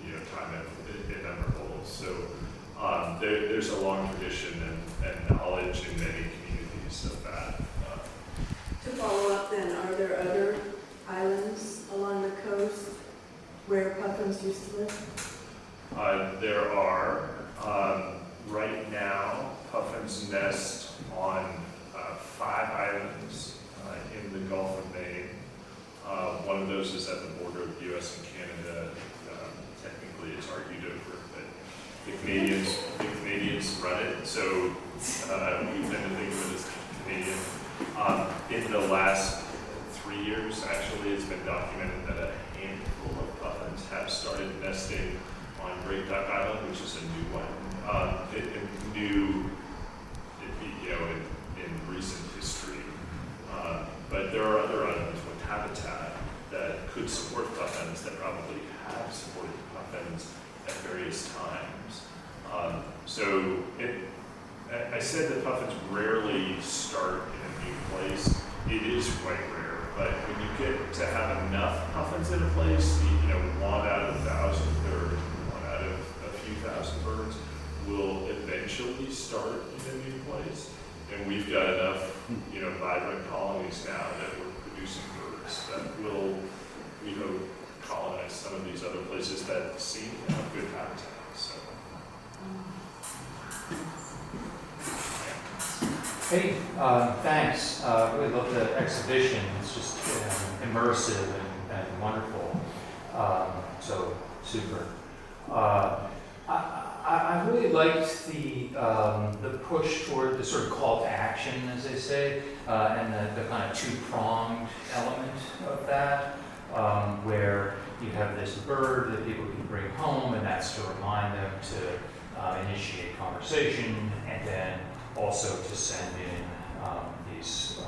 you know, time immemorial. So there's a long tradition and knowledge in many communities of that. To follow up then, are there other islands along the coast where puffins used to live? There are. Right now, puffins nest on 5 islands in the Gulf of Maine. One of those is at the border of the U.S. and Canada. Technically, it's argued over, but the Canadians run it, so we tend to think of it as Canadian. In the last 3 years, actually, it's been documented that a handful of Great Duck Island, which is a new one, in recent history. But there are other islands with habitat that could support puffins, that probably have supported puffins at various times. I said that puffins rarely start in a new place. It is quite rare, but when you get to have enough puffins in a place, one out of 1,000 or one out of a few thousand birds will eventually start in a new place. And we've got enough, vibrant colonies now that we're producing birds that will, colonize some of these other places that seem to have good habitat. So. Hey, thanks. Really love the exhibition. It's just immersive and wonderful. So super. I really liked the push toward the sort of call to action, as they say, and the kind of two-pronged element of that, where you have this bird that people can bring home, and that's to remind them to initiate conversation, and then also to send in these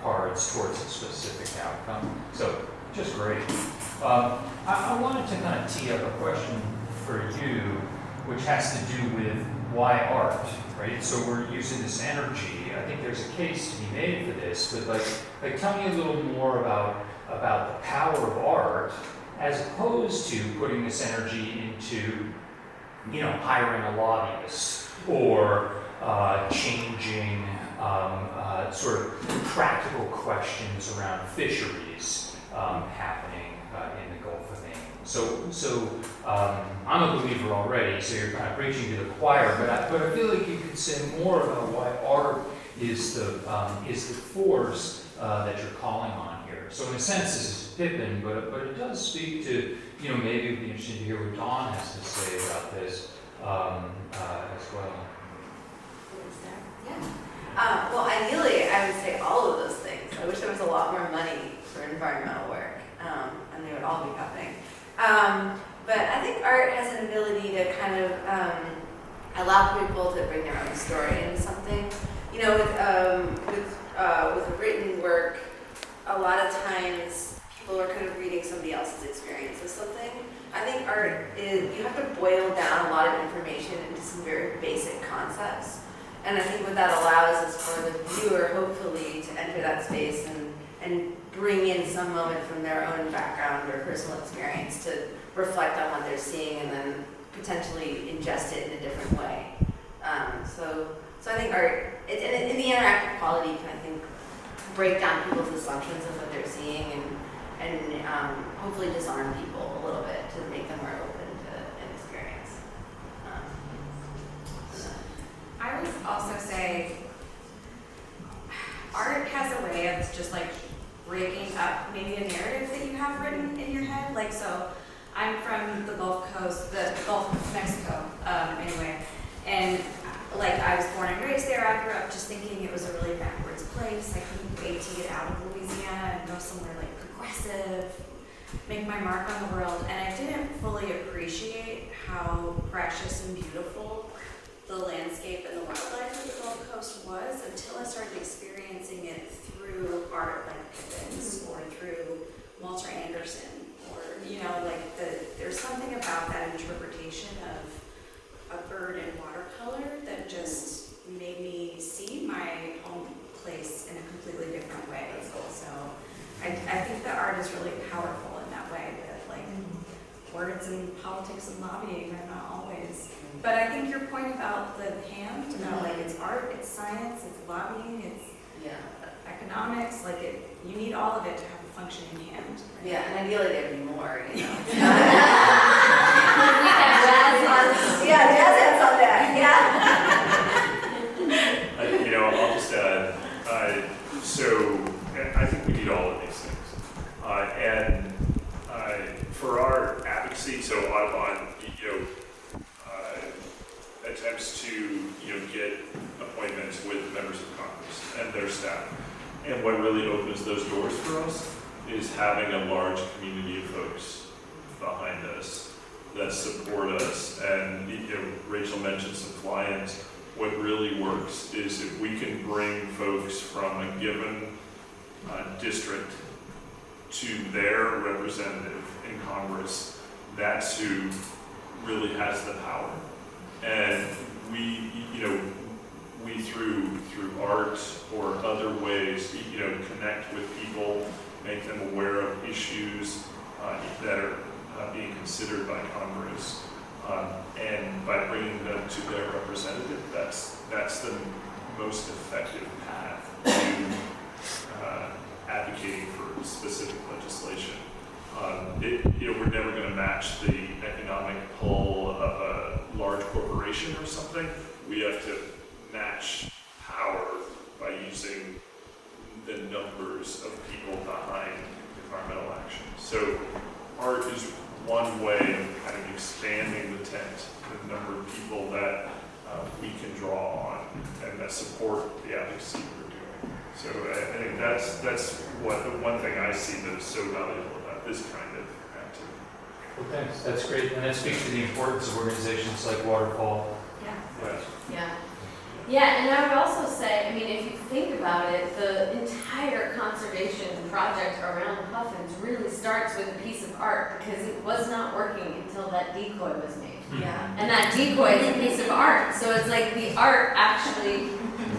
cards towards a specific outcome. So just great. I wanted to kind of tee up a question for you, which has to do with why art, right? So we're using this energy. I think there's a case to be made for this, but like tell me a little more about the power of art as opposed to putting this energy into, hiring a lobbyist or changing sort of practical questions around fisheries happening in the Gulf of Maine. So I'm a believer already, so you're kind of preaching to the choir, but I feel like you could say more about why art is the force that you're calling on here. So in a sense, this is Pippin, but it does speak to, maybe it'd be interesting to hear what Dawn has to say about this as well. Yeah. Well, ideally, I would say all of those things. I wish there was a lot more money for environmental work, and they would all be happening. But I think art has an ability to kind of allow people to bring their own story into something. With written work, a lot of times people are kind of reading somebody else's experience of something. I think art is, you have to boil down a lot of information into some very basic concepts. And I think what that allows is for the viewer, hopefully, to enter that space and bring in some moment from their own background or personal experience to reflect on what they're seeing and then potentially ingest it in a different way. So I think art, in the interactive quality, can I think break down people's assumptions of what they're seeing and hopefully disarm people a little bit to make them more open to an experience. I would also say art has a way of just like breaking up maybe a narrative that you have written in your head. Like, so I'm from the Gulf Coast, the Gulf of Mexico, anyway. And like, I was born and raised there. I grew up just thinking it was a really backwards place. I couldn't wait to get out of Louisiana and go somewhere like progressive, make my mark on the world. And I didn't fully appreciate how precious and beautiful the landscape and the wildlife of the Gulf Coast was until I started experiencing it through art like Pippin's or through Walter Anderson, or there's something about that interpretation of a bird in watercolor that just made me see my home place in a completely different way. So I think that art is really powerful in that way, that like words and politics and lobbying are not always. But I think your point about the hand, like it's art, it's science, it's lobbying, it's economics, you need all of it to have a functioning hand. Right? Yeah, and ideally there'd be more, We have jazz hands. Yeah, jazz hands on that, yeah. I'll just add, so I think we need all of these things. And for our advocacy, so Audubon, attempts to, get appointments with members of Congress and their staff. And what really opens those doors for us is having a large community of folks behind us that support us. And Rachel mentioned some Lyons. What really works is if we can bring folks from a given district to their representative in Congress, that's who really has the power. And we through art or other ways, connect with people, make them aware of issues that are being considered by Congress, and by bringing them to their representative, that's the most effective path to advocating for specific legislation. We're never going to match the economic pull of a large corporation or something. We have to match power by using the numbers of people behind environmental action. So art is one way of kind of expanding the tent, the number of people that we can draw on and that support the advocacy we're doing. So I think that's what the one thing I see that is so valuable about this kind of activity. Well, thanks. That's great. And that speaks to the importance of organizations like Waterfall. Yeah. Yes. Yeah. Yeah, and I would also say, I mean, if you think about it, the entire conservation project around Puffins really starts with a piece of art because it was not working until that decoy was made. Yeah. And that decoy is a piece of art. So it's like the art actually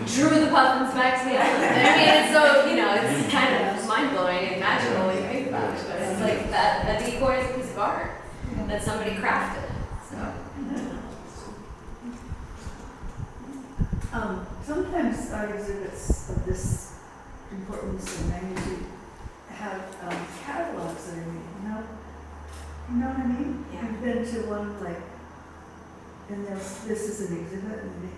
drew the Puffins back to the island. I mean, it's so, it's kind of mind-blowing and magical when you think about it. But it's like that a decoy is a piece of art that somebody crafted. So. Sometimes art exhibits of this importance and magnitude have catalogs that are made. You know what I mean? Yeah. I've been to one and this is an exhibit, and they make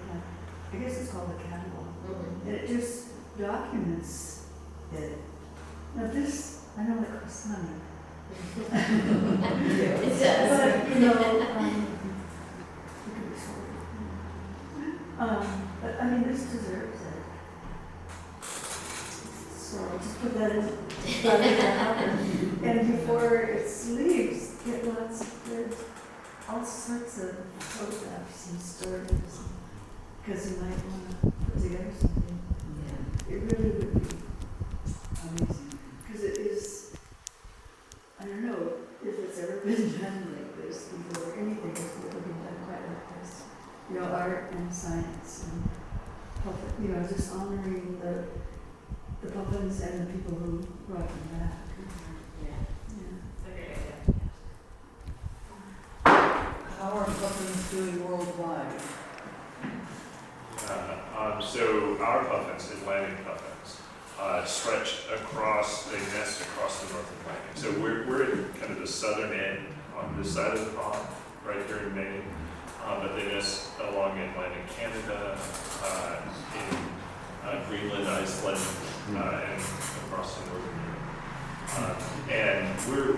I guess it's called a catalog, Mm-hmm. and it just documents it. Now this, I know it costs money. It does. But, but I mean, this deserves it. So I'll just put that in, and before it leaves, get lots of good, all sorts of photographs and stories, because you might want to put together something. It really would be amazing, because it is, I don't know if it's ever been done like this before, anything has ever been done quite like this. Art and science and Puffin, just honoring the Puffins and the people who brought them back. It's a great idea. How are Puffins doing worldwide? So our puffins, Atlantic puffins, stretch across, they nest across the North Atlantic. So we're at kind of the southern end on this side of the pond, right here in Maine. But they nest along Atlantic Canada, in Greenland, Iceland, and across the northern Europe. And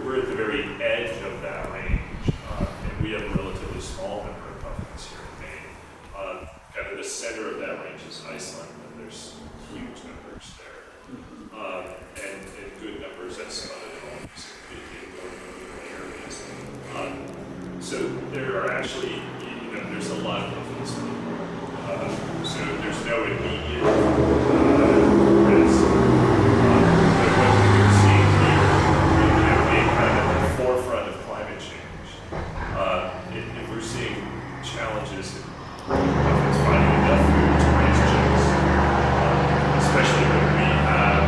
we're at the very edge of that range, and we have a relatively small number of puffins here in Maine. Kind of the center of that range is Iceland, and there's huge numbers there, and good numbers at some other homes in more areas. So there are actually, there's a lot of puffins. So there's no immediate risk. But what we're seeing here, being kind of at the forefront of climate change, if we're seeing challenges in puffins finding enough food to raise chicks, especially when we have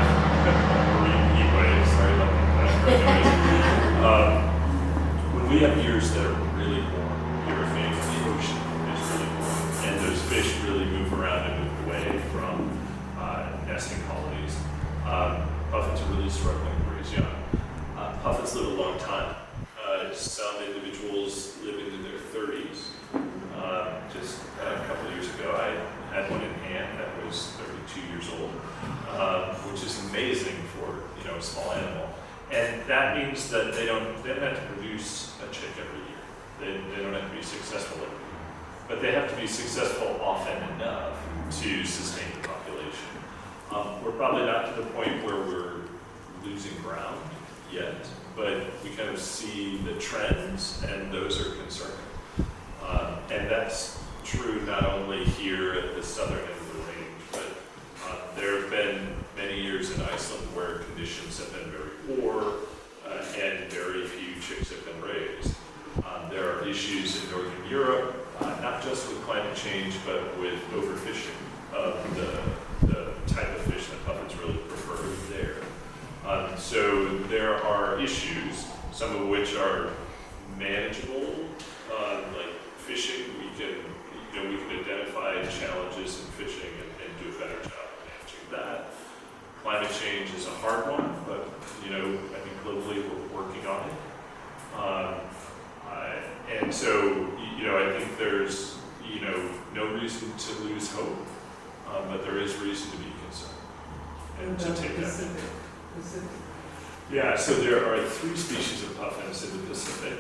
marine heat waves, sorry about that. When we have years that are really warm, the ocean is really warm, and those fish really move around and move away from nesting colonies. Puffins are really struggling to raise young. Puffins live a long time. Some individuals live into their 30s. Just a couple of years ago, I had one in hand that was 32 years old, which is amazing for a small animal. And that means that they don't have to produce a chick every year. They don't have to be successful every year. But they have to be successful often enough to sustain the population. We're probably not to the point where we're losing ground yet, but we kind of see the trends, and those are issues in Northern Europe, not just with climate change, but with overfishing of the type of fish that puffins really prefer there. So there are issues, some of which are manageable, like fishing. We can identify challenges in fishing and do a better job of managing that. Climate change is a hard one, but I think globally we're working on it. And so I think there's no reason to lose hope, but there is reason to be concerned and to take that. Yeah, so there are 3 species of puffins in the Pacific: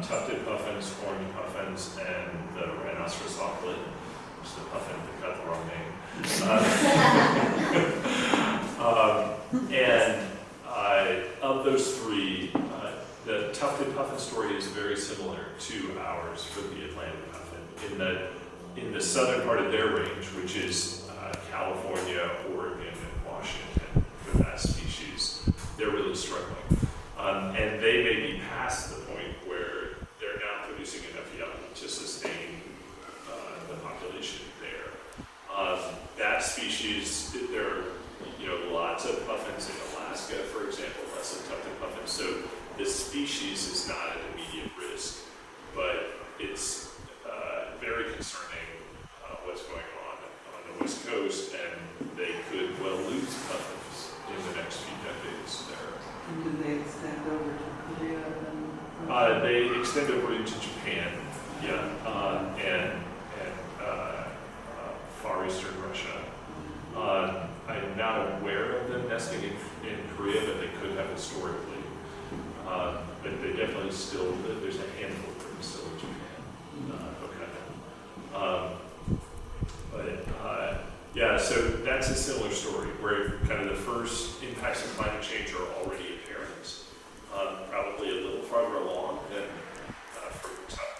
tufted puffins, orange puffins, and the rhinoceros auklet, which is the puffin that got the wrong name. Of those 3, the tufted puffin story is very similar to ours for the Atlantic puffin, in the southern part of their range, which is California, Oregon, and Washington, for that species, they're really struggling. And they may be past the point where they're now producing enough young to sustain the population there. That species, there are lots of puffins in Alaska, for example, less than tufted puffins. So this species is not at immediate risk, but it's very concerning what's going on the West Coast, and they could well lose puffins in the next few decades there. And do they extend over to Korea and? They extend over into Japan, yeah, and far eastern Russia. I'm not aware of them nesting in Korea, but they could have historically. But they definitely still, there's a handful of them still in Japan. Yeah, so that's a similar story where kind of the first impacts of climate change are already apparent, probably a little farther along than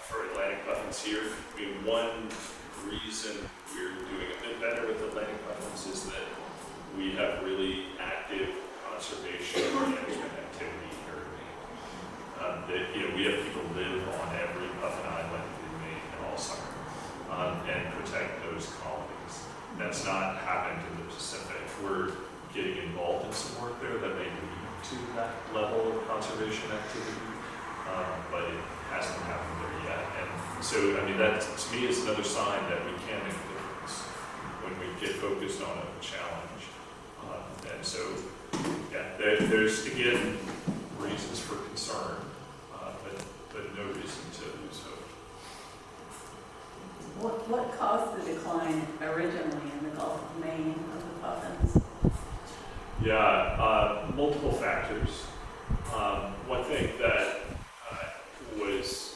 for Atlantic puffins here. I mean, one reason we're doing a bit better with Atlantic puffins is that we have really active conservation and management activity here in Maine. We have people live on every puffin island in Maine all summer and protect those colonies. That's not happened in the Pacific. We're getting involved in some work there that may lead to that level of conservation activity, but it hasn't happened there yet. And so, I mean, that to me is another sign that we can make a difference when we get focused on a challenge. And so, yeah, there's again reasons for concern, but no reason to lose hope. What caused the decline originally in the Gulf of Maine of the puffins? Yeah, multiple factors. One thing that was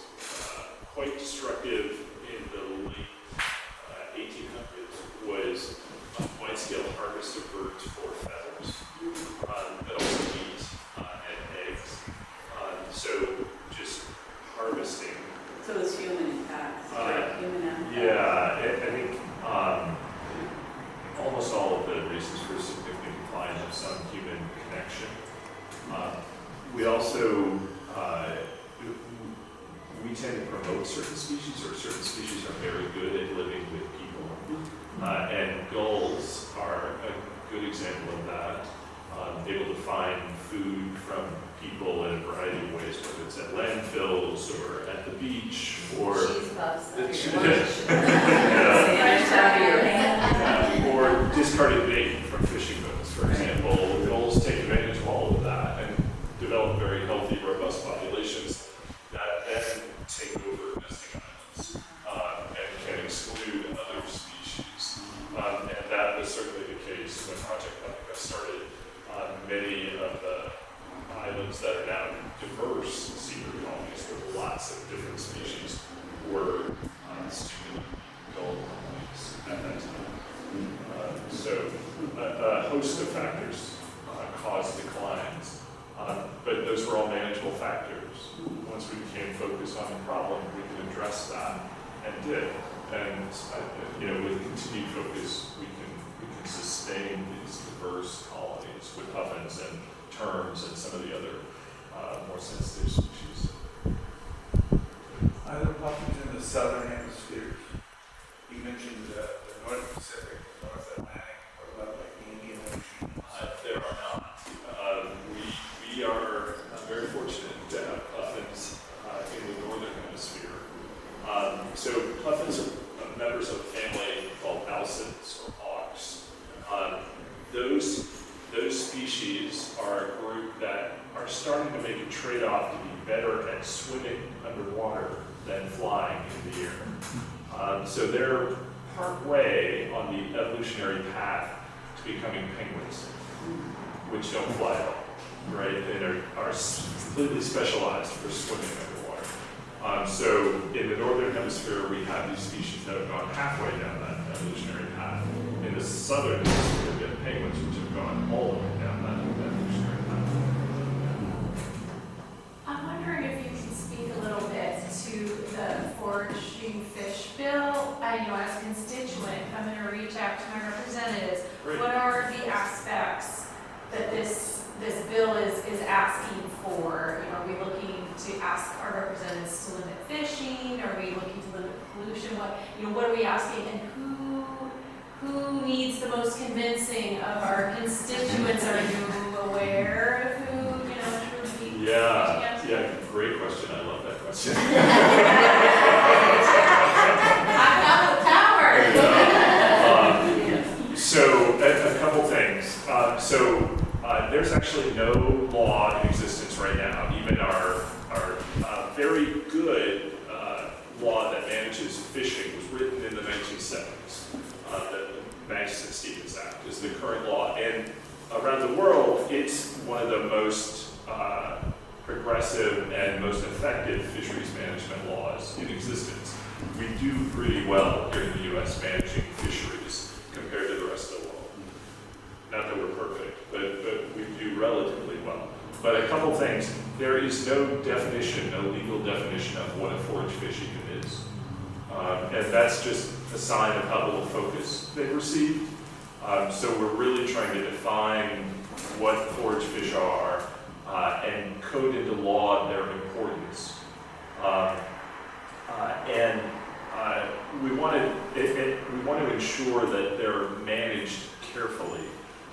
quite destructive in the late 1800s was wide-scale harvest of birds for feathers, but also meat and eggs. So just harvesting. So it's human impacts, human impacts. Yeah, I think almost all of the reasons for significant decline have some human connection. We also we tend to promote certain species, or certain species are very good at living with people. And gulls are a good example of that. Able to find food from people in a variety of ways, whether it's at landfills or at the beach or or discarded bait from fishing boats, for example. Gulls take advantage of all of that and develop very healthy, robust populations that then take over nesting islands and can exclude other species. And that was certainly the case when Project Puffin started. Many of the islands that are now diverse seabird colonies with lots of different species were stimulated gull colonies at that time. So a host of factors caused declines, but those were all manageable factors. Once we became focused on the problem, we could address that, and did. And with continued focus, we can sustain these diverse colonies with puffins and terns and some of the other more sensitive species. Are puffins in the southern hemispheres? You mentioned the North Pacific, North Atlantic, what about like the Indian Ocean? There are not. We are very fortunate to have puffins in the northern hemisphere. So puffins are members of a family called alcids or hawks. Those species are a group that are starting to make a trade-off to be better at swimming underwater than flying in the air. So they're partway on the evolutionary path to becoming penguins, which don't fly at all, right? And are completely specialized for swimming underwater. So in the northern hemisphere, we have these species that have gone halfway down that evolutionary path. In the southern hemisphere, we have penguins which have gone all the way down that evolutionary path. I'm wondering if you can speak a little bit to the foraging fish bill. As a constituent, I'm going to reach out to my representatives. Great. What are the aspects that this bill is asking for? Are we looking to ask our representatives to limit fishing? Are we looking to limit pollution? What are we asking, and who needs the most convincing of our constituents? Are you aware of who should be? Yeah, great question. I love that question. I have the power. So a couple things. There's actually no law in existence right now. Even our very good law that manages fishing was written in the 1970s. The Magnuson-Stevens Act is the current law, and around the world, it's one of the most progressive and most effective fisheries management laws in existence. We do pretty well here in the U.S. managing fisheries compared to the rest of the world. Not that we're perfect, but we do relatively well. But a couple things. There is no definition, no legal definition of what a forage fish even is. And that's just a sign of how little focus they've received. So we're really trying to define what forage fish are and code into law their importance. We want to ensure that they're managed carefully.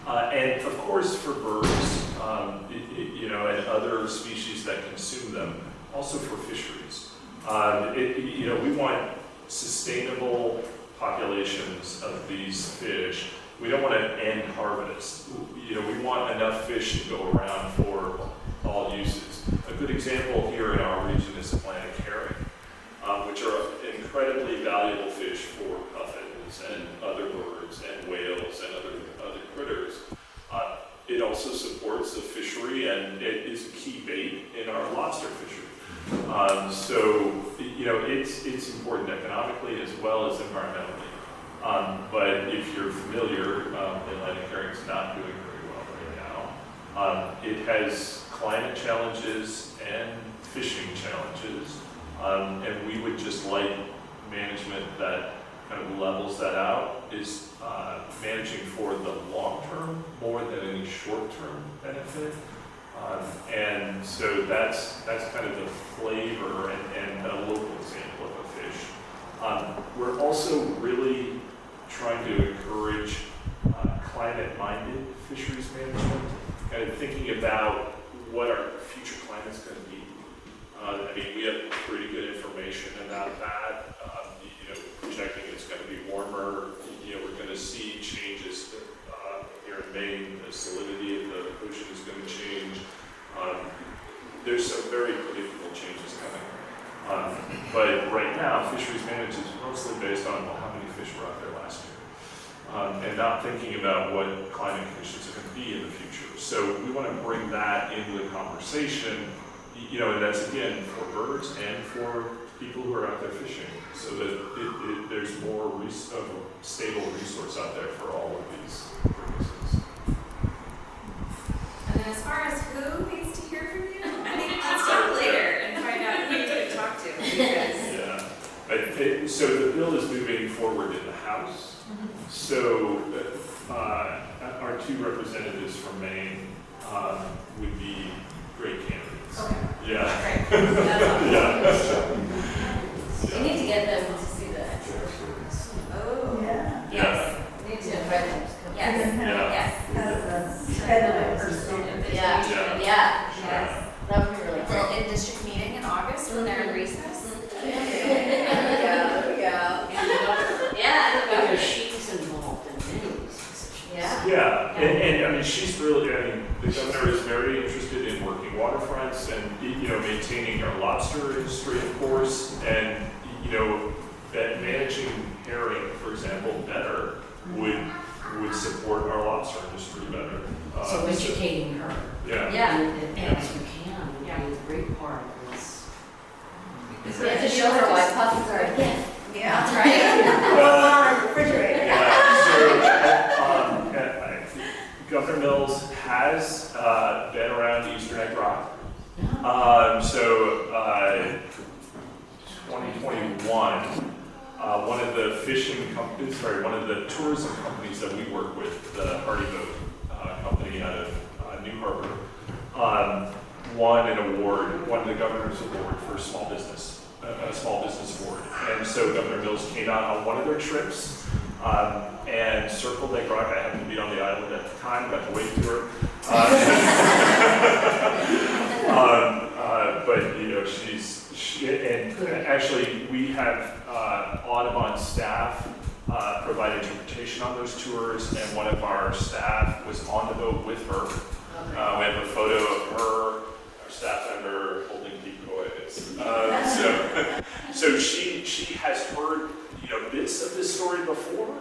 And of course for birds, and other species that consume them, also for fisheries. We want sustainable populations of these fish. We don't want to end harvest. We want enough fish to go around for all uses. A good example here in our region is Atlantic herring, which are incredibly valuable fish for puffins and other birds and whales and other critters. It also supports the fishery, and it is a key bait in our lobster fishery. It's important economically as well as environmentally. But if you're familiar, Atlantic herring is not doing very well right now. It has climate challenges and fishing challenges, and we would just like management that kind of levels that out, is managing for the long term more than any short term benefit. And so that's kind of the flavor and a local example of a fish. We're also really trying to encourage climate-minded fisheries management, kind of thinking about what our future climate's going to be. We have pretty good information about that. Projecting it's going to be warmer. We're going to see changes here in Maine. The salinity of the ocean is going to change. There's some very predictable changes coming. But right now, fisheries management is mostly based on how many fish were out there last year, and not thinking about what climate conditions are going to be in the future. So we want to bring that into the conversation, and that's again for birds and for people who are out there fishing, so that there's more of a stable resource out there for all of these purposes. And then as far as who needs to hear from you, let's talk later and find out who to talk to. Because So the bill is moving forward in the House. So our two representatives from Maine would be great candidates. Okay. Yeah. Great. That's awesome. Yeah. recess. Yeah, there we go. Yeah. Because she's involved in many of these decisions. Yeah. Yeah, and I mean, she's really, I mean, the governor is very interested in working waterfronts and, you know, maintaining our lobster industry, of course, and, you know, that managing herring, for example, better would support our lobster industry better. So educating her Yeah. Yeah. as you can would be a great part of this. We have to show her why puffins are a gift. Yeah. That's right. Well, on the refrigerator. Yeah, so, Governor Mills has been around Eastern Egg Rock. 2021, one of the fishing companies, one of the tourism companies that we work with, the Hardy Boat company out of New Harbor, won an award, won the governor's award for small business, a small business award. And so Governor Mills came out on one of their trips and circled Egg Rock. I happened to be on the island at the time, got to wave to her. But you know, actually we have Audubon staff provide interpretation on those tours, and one of our staff was on the boat with her. We have a photo of her, our staff member, holding decoys. So she has heard, you know, bits of this story before,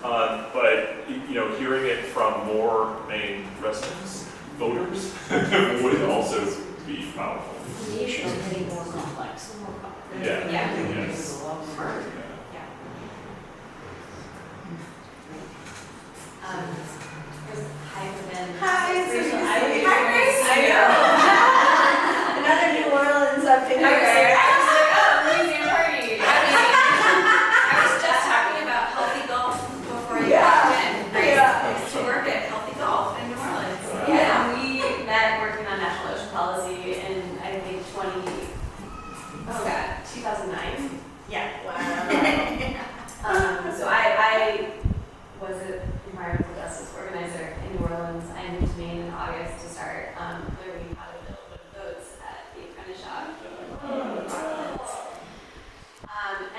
but you know, hearing it from more Maine residents, voters, would also be powerful. The issue is getting more complex and more complex. Yeah. It's a lot harder. Hi, Pippin. Hi, it's Rachel. Grace. Hi, Grace. Hi, Grace. I know. Another New Orleans up in Hi, Grace. here. I was like, oh, amazing party. I was just talking about healthy golf before you walked in. Grace used to work at Healthy Golf in New Orleans. Yeah, we met working on national ocean policy in, I think, 2009. Yeah. Wow. So I was an environmental justice organizer in New Orleans. I moved to Maine in August to start learning how to build wooden boats at the apprentice shop.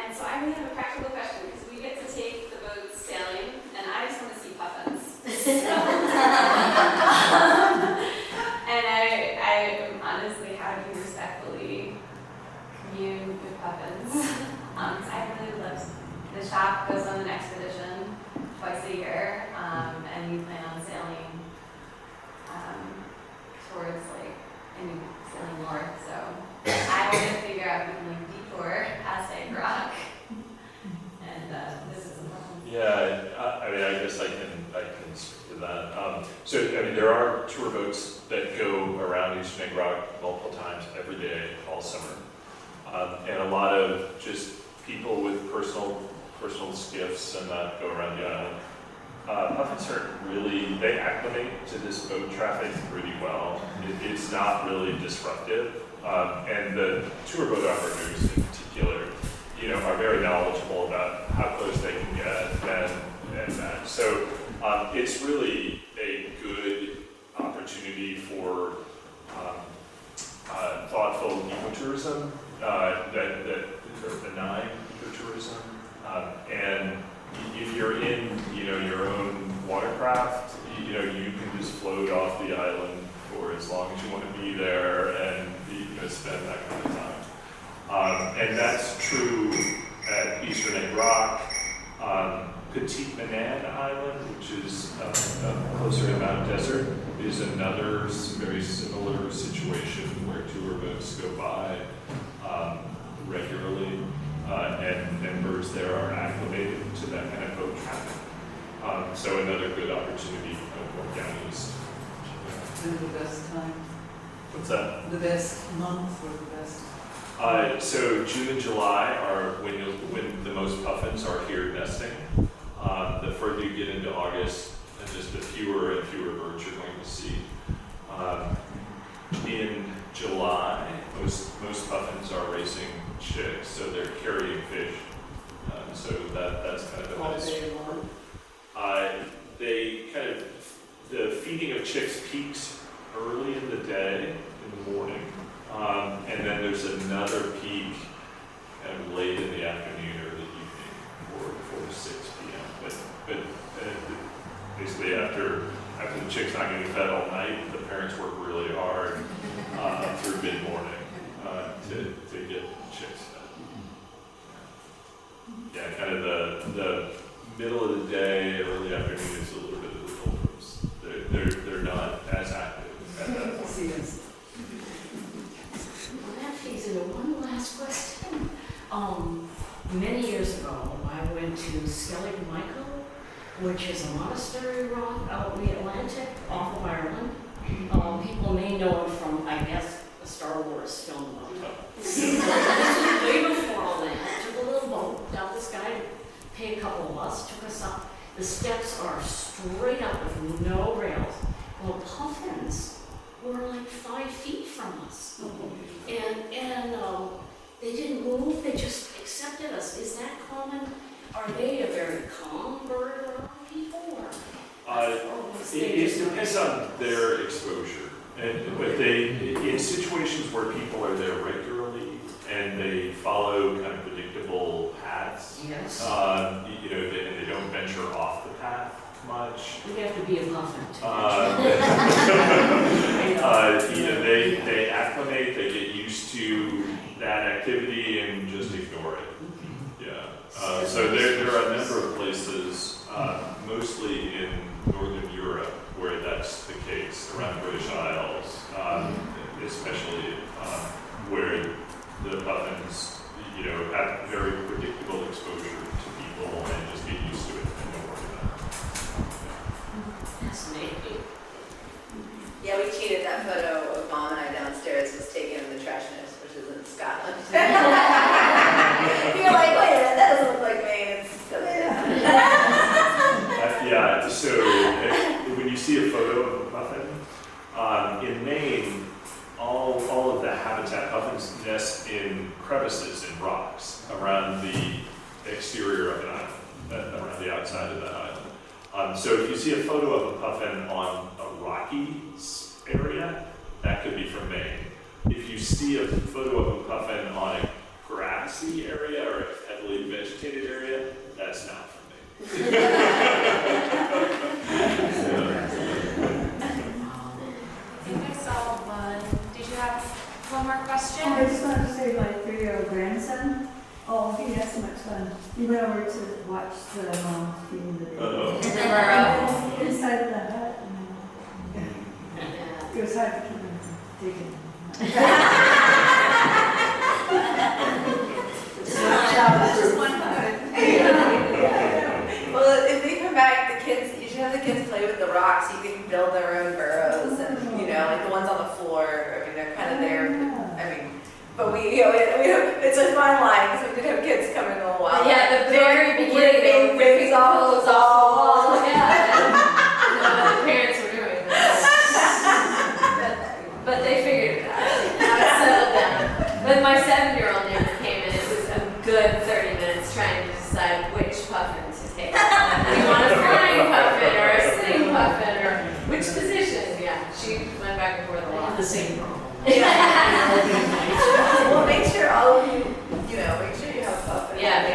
And so I really have a practical question because we get to take the boats sailing, and I just want to see puffins. And I am honestly happy to respectfully commune with puffins. I really love the shop goes on an expedition twice a year, and we plan on sailing towards sailing north. So I want to figure out if we can detour past Egg Rock, and this is a problem. Yeah, I mean, I guess I can speak to that. So, I mean, there are tour boats that go around Eastern Egg Rock multiple times every day, all summer. And a lot of just people with personal skiffs and that go around the island. Puffins they acclimate to this boat traffic pretty well. It's not really disruptive. And the tour boat operators in particular, you know, are very knowledgeable about how close they can get and that. So it's really a good opportunity for thoughtful ecotourism that are benign ecotourism. And if you're in, you know, your own watercraft, you know, you can just float off the island for as long as you want to be there and spend that kind of time. And that's true at Eastern Egg Rock. Petite Manan Island, which is closer to Mount Desert, is another very similar situation where tour boats go by regularly, and members there are acclimated to that kind of boat traffic. So another good opportunity going down east. And the best time? What's that? The best month or the best? So June and July are when the most puffins are here nesting. The further you get into August, just the fewer and fewer birds you're going to see. In July, most puffins are raising chicks, so they're carrying fish. So that's kind of a All nice. day long? The feeding of chicks peaks early in the day, in the morning, And then there's another peak kind of late in the afternoon or the evening, 4 to 6 p.m. But basically after the chick's not getting fed all night, the parents work really hard through mid-morning to get chicks fed. Yeah, kind of the middle of the day, early afternoon is a little bit of the doldrums. They're not as active at that point. Well, that feeds into one last question. Many years ago, I went to Skellig Michael, which is a monastery rock out in the Atlantic off of Ireland. People may know it from, I guess, the Star Wars film. This is way before all that. Took a little boat down this guy, paid a couple of us, took us up. The steps are straight up with no rails. Well, puffins were like 5 feet from us. And they didn't move, they just accepted us. Is that common? Are they a very calm bird around people? It depends on their exposure. But in situations where people are there regularly and they follow kind of predictable paths, Yes. They don't venture off the path much. We have to be a puffin too. They acclimate, they get used to that activity and just ignore it. Yeah. So there are a number of places, mostly in Northern Europe, where that's the case, around the British Isles, especially where the puffins, have very predictable exposure to people and just get used to it and don't worry about it. Fascinating. Yeah, we cheated. That photo of Mom and I downstairs was taken in the trash nurse, which is in Scotland. You're like, wait a minute, that doesn't look like Maine. Yeah, so when you see a photo of a puffin, in Maine, all of the habitat, puffins nest in crevices in rocks around the exterior of an island, around the outside of that island. So if you see a photo of a puffin on a rocky area, that could be from Maine. If you see a photo of a puffin on a grassy area or a heavily vegetated area, that's not from Maine. I think I saw one. Did you have one more question? I just wanted to say my 3-year-old grandson, he had so much fun. He went over to watch the mom feeding the baby. Inside the hut. It was hard to keep him digging. Just one hut. Well, if they come back, you should have the kids play with the rocks. You can build their own burrows, and like the ones on the floor. I mean, they're kind of there. But it's a fine line because we did have kids come in a little while. Yeah, the very beginning, they were ripping all those off the walls. Yeah, the parents were doing this. But they figured it out. Now it's settled down. But my 7-year-old never came in. It was a good 30 minutes trying to decide which puffin to take. Do you want a flying puffin or a sitting puffin or which position? Yeah, she went back and forth a lot. The same problem. Well, make sure all of you, make sure you have puffins. Yeah, and